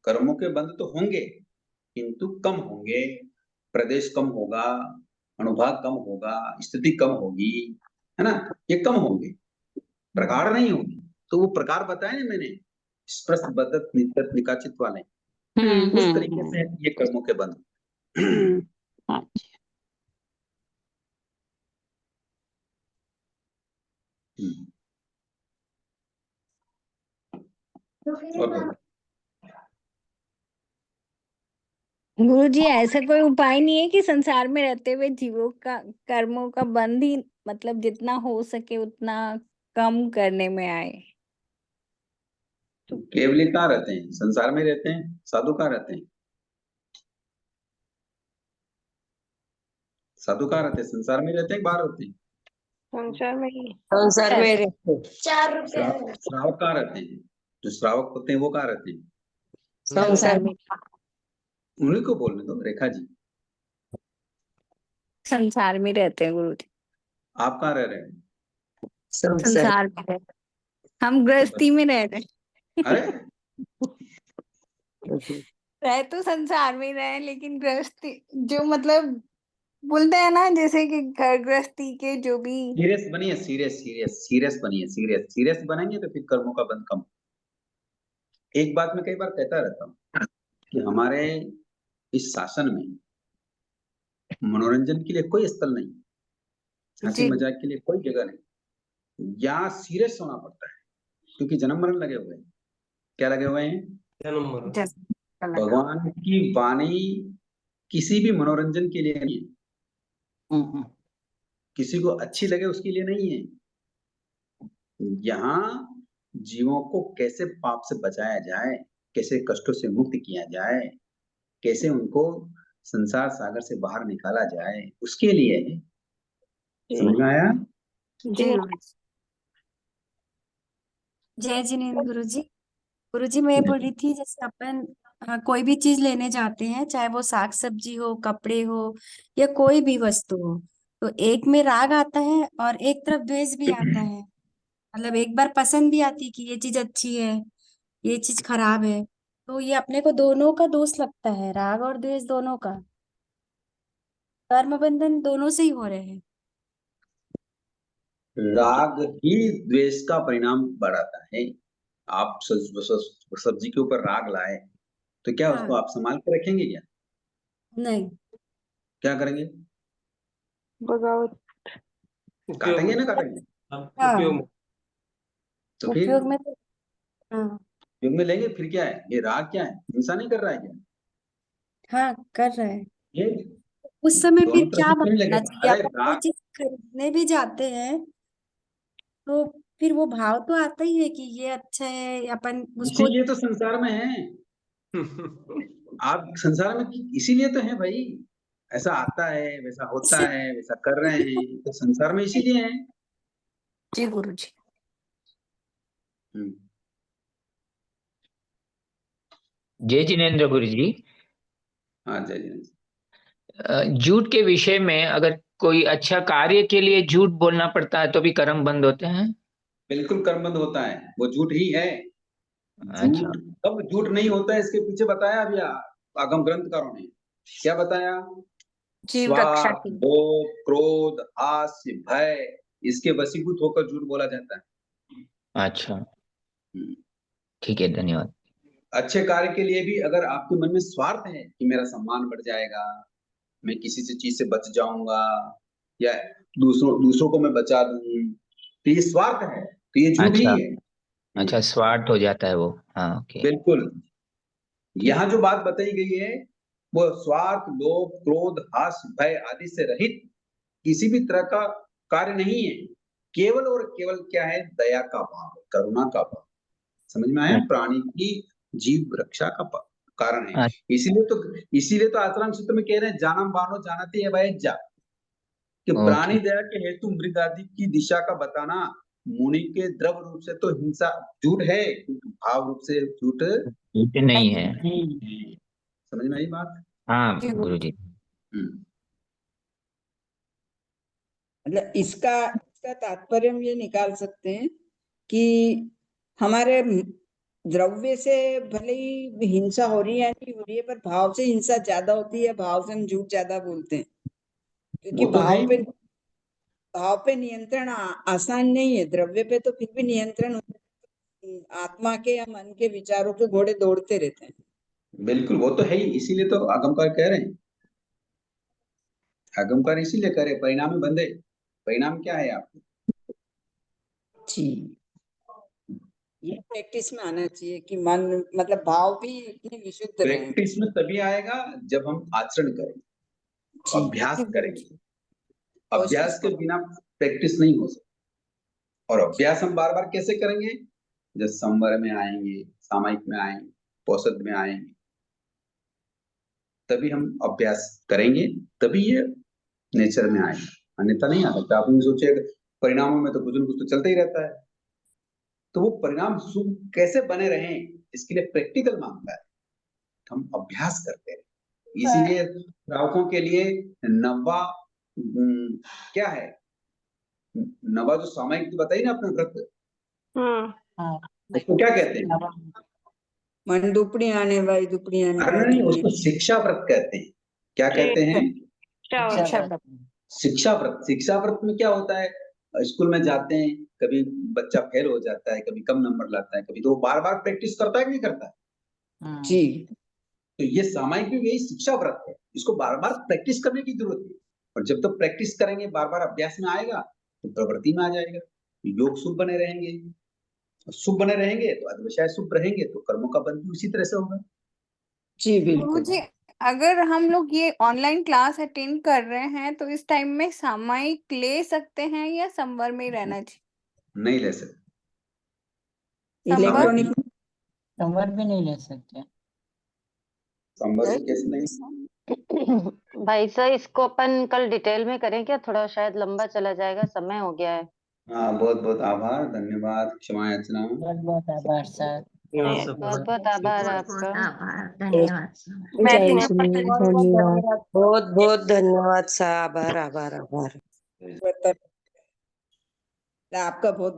कर्मों के बंध तो होंगे, किंतु कम होंगे, प्रदेश कम होगा, अनुभाग कम होगा, स्थिति कम होगी, है ना? ये कम होंगे, प्रकार नहीं होगी। तो वो प्रकार बताए ना मैंने, स्पष्ट बदत निकट निकाचित वाले, उस तरीके से ये कर्मों के बंध। अच्छा। और गुरु जी, ऐसा कोई उपाय नहीं है कि संसार में रहते हुए जीवों का कर्मों का बंध ही मतलब जितना हो सके उतना कम करने में आए? केवली कहाँ रहते हैं? संसार में रहते हैं। साधु कहाँ रहते हैं? साधु कहाँ रहते हैं? संसार में रहते हैं, बाहर होते हैं? संसार में ही, संसार में रहते। श्रावक कहाँ रहते हैं? जो श्रावक होते हैं वो कहाँ रहते हैं? संसार में। उन्हीं को बोलने दो, रेखा जी। संसार में रहते हैं गुरु जी। आप कहाँ रह रहे हैं? संसार। संसार में रहते हैं। हम गृहस्थी में रह रहे हैं। अरे रह तो संसार में ही रहे, लेकिन गृहस्थी जो मतलब बोलते हैं ना, जैसे कि घर गृहस्थी के जो भी। सीरियस बनिए, सीरियस सीरियस सीरियस बनिए, सीरियस सीरियस बनेंगे तो फिर कर्मों का बंध कम। एक बात मैं कई बार कहता रहता हूँ कि हमारे इस शासन में मनोरंजन के लिए कोई स्थल नहीं, हंसी जी मजाक के लिए कोई जगह नहीं, यहाँ सीरियस होना पड़ता है, क्योंकि जन्म मरण लगे हुए हैं। क्या लगे हुए हैं? जन्म मरण। भगवान की वाणी किसी भी मनोरंजन के लिए नहीं है, किसी को अच्छी लगे उसके लिए नहीं है। यहाँ जीवों को कैसे पाप से बचाया जाए, कैसे कष्टों से मुक्त किया जाए, कैसे उनको संसार सागर से बाहर निकाला जाए, उसके लिए है। समझ में आया? जी। जय जिनेन्द्र गुरु जी। गुरुजी मैं ये बोल रही थी, जैसे अपन कोई भी चीज लेने जाते हैं, चाहे वो साग सब्जी हो, कपड़े हो, या कोई भी वस्तु हो, तो एक में राग आता है और एक तरफ द्वेष भी आता है। मतलब एक बार पसंद भी आती है कि ये चीज अच्छी है, ये चीज खराब है, तो ये अपने को दोनों का दोष लगता है, राग और द्वेष दोनों का। कर्म बंधन दोनों से ही हो रहे हैं। राग ही द्वेष का परिणाम बढ़ाता है। आप सब्जी के ऊपर राग लाए तो क्या उसको हाँ। आप संभाल के रखेंगे क्या? नहीं, क्या करेंगे? बगावत। काटेंगे ना काटेंगे। हाँ, उपयोग में। तो फिर उपयोग में तो हाँ उपयोग में लेंगे, फिर क्या है? ये राग क्या है? हिंसा नहीं कर रहा है क्या? हाँ कर रहे हैं। ये उस समय फिर दोनों तरफ क्या से क्यों बताना लगेगा? चाहिए? अरे अपन कोई राग, चीज खरीदने भी जाते हैं तो फिर वो भाव तो आता ही है कि ये अच्छा है, अपन उसको। इसीलिए तो संसार में है। आप संसार में इसीलिए तो है भाई। ऐसा आता है, वैसा होता है, वैसा कर रहे हैं, तो संसार में इसीलिए है। जी गुरुजी। हम्म। जय जिनेन्द्र गुरु जी। हाँ जय जय। झूठ के विषय में अगर कोई अच्छा कार्य के लिए झूठ बोलना पड़ता है तो भी कर्म बंद होते हैं? बिल्कुल कर्मबंध होता है, वो झूठ ही है। अच्छा। झूठ कब झूठ नहीं होता है, इसके पीछे बताया अभी आगम ग्रंथकारों ने। क्या बताया? जीव रक्षा स्वार्थ, की। लोभ, क्रोध, हास्य, भय, इसके वशीभूत होकर झूठ बोला जाता है। अच्छा, हम्म। ठीक है, धन्यवाद। अच्छे कार्य के लिए भी अगर आपके मन में स्वार्थ है कि मेरा सम्मान बढ़ जाएगा, मैं किसी से चीज से बच जाऊंगा, या दूसरों को मैं बचा दूं, तो ये स्वार्थ है, तो ये झूठ ही अच्छा। है। अच्छा, स्वार्थ हो जाता है वो। हाँ, ओके। बिल्कुल। यहाँ जो बात बताई गई है वो स्वार्थ, लोभ, क्रोध, हास्य, भय आदि से रहित किसी भी तरह का कार्य नहीं है। केवल और केवल क्या है? दया का भाव, करुणा का भाव। समझ में आया? प्राणी की जीव रक्षा का कारण है। इसीलिए तो आचरण सूत्र में कह रहे हैं, जानम बानो जानते है वह जा, कि प्राणी दया के हेतु मृग आदि की दिशा का बताना। मुनि के द्रव रूप से तो हिंसा झूठ है, किंतु भाव रूप से झूठ नहीं है। नहीं है। समझ में आई बात? हाँ गुरु जी। मतलब इसका तात्पर्य हम ये निकाल सकते हैं कि हमारे द्रव्य से भले ही हिंसा हो रही है या नहीं हो रही है, पर भाव से हिंसा ज्यादा होती है, भाव से हम झूठ ज्यादा बोलते हैं, क्योंकि वो तो है। भाव पे नियंत्रण आसान नहीं है। द्रव्य पे तो फिर भी नियंत्रण होता है, आत्मा के या मन के विचारों के घोड़े दौड़ते रहते हैं। बिल्कुल, वो तो है ही। इसीलिए तो आगमकार कह रहे हैं। आगमकार इसीलिए कह रहे हैं, परिणाम बंधे। परिणाम क्या है आपको? जी, ये प्रैक्टिस में आना चाहिए कि मन मतलब भाव भी इतने विशुद्ध रहे। प्रैक्टिस में तभी आएगा जब हम आचरण करेंगे, अभ्यास करेंगे। अभ्यास के बिना प्रैक्टिस नहीं हो सकती। और अभ्यास हम बार बार कैसे करेंगे? जब संवर में आएंगे, सामायिक में आएंगे, औसत में आएंगे, तभी हम अभ्यास करेंगे, तभी ये नेचर में आएगा। अन्यथा नहीं आ सकता। आप सोचिए, परिणामों में तो कुछ न कुछ तो चलता ही रहता है। तो वो परिणाम शुभ कैसे बने रहें, इसके लिए प्रैक्टिकल मांगता है। हम अभ्यास करते हैं। इसीलिए श्रावकों के लिए नवा क्या है? नवा जो सामायिक बताई ना अपने व्रत, उसको क्या कहते हैं? मन दुपड़ी आने भाई, दुपड़ी आने अरे नहीं, उसको शिक्षा व्रत कहते हैं। क्या कहते हैं? शिक्षा व्रत। शिक्षा व्रत में क्या होता है? स्कूल में जाते हैं, कभी बच्चा फेल हो जाता है, कभी कम नंबर लाता है, कभी तो वो बार बार प्रैक्टिस करता है कि नहीं करता है? जी। तो ये सामायिक भी यही शिक्षा व्रत है। इसको बार बार प्रैक्टिस करने की जरूरत है। और जब तक प्रैक्टिस करेंगे, बार बार अभ्यास में आएगा, तो प्रवृत्ति में आ जाएगा। योग शुभ बने रहेंगे, शुभ बने रहेंगे तो अध्यवसाय शुभ रहेंगे, तो कर्मों का बंध भी उसी तरह से होगा। जी बिल्कुल। गुरुजी, अगर हम लोग ये ऑनलाइन क्लास अटेंड कर रहे हैं तो इस टाइम में सामायिक ले सकते हैं या संवर में ही रहना चाहिए? नहीं ले सकते। इलेक्ट्रॉनिक संवर भी नहीं ले सकते। संवर कैसे नहीं? भाई साहब, इसको अपन कल डिटेल में करें क्या? थोड़ा शायद लंबा चला जाएगा, समय हो गया है। हाँ, बहुत बहुत आभार, धन्यवाद, क्षमा याचना। बहुत बहुत आभार सर। धन्यवाद सर। बहुत बहुत आभार आपका। धन्यवाद सर। मैं जय भी श्री धन्यवाद, बहुत बहुत धन्यवाद सर, आभार आभार आभार। आपका बहुत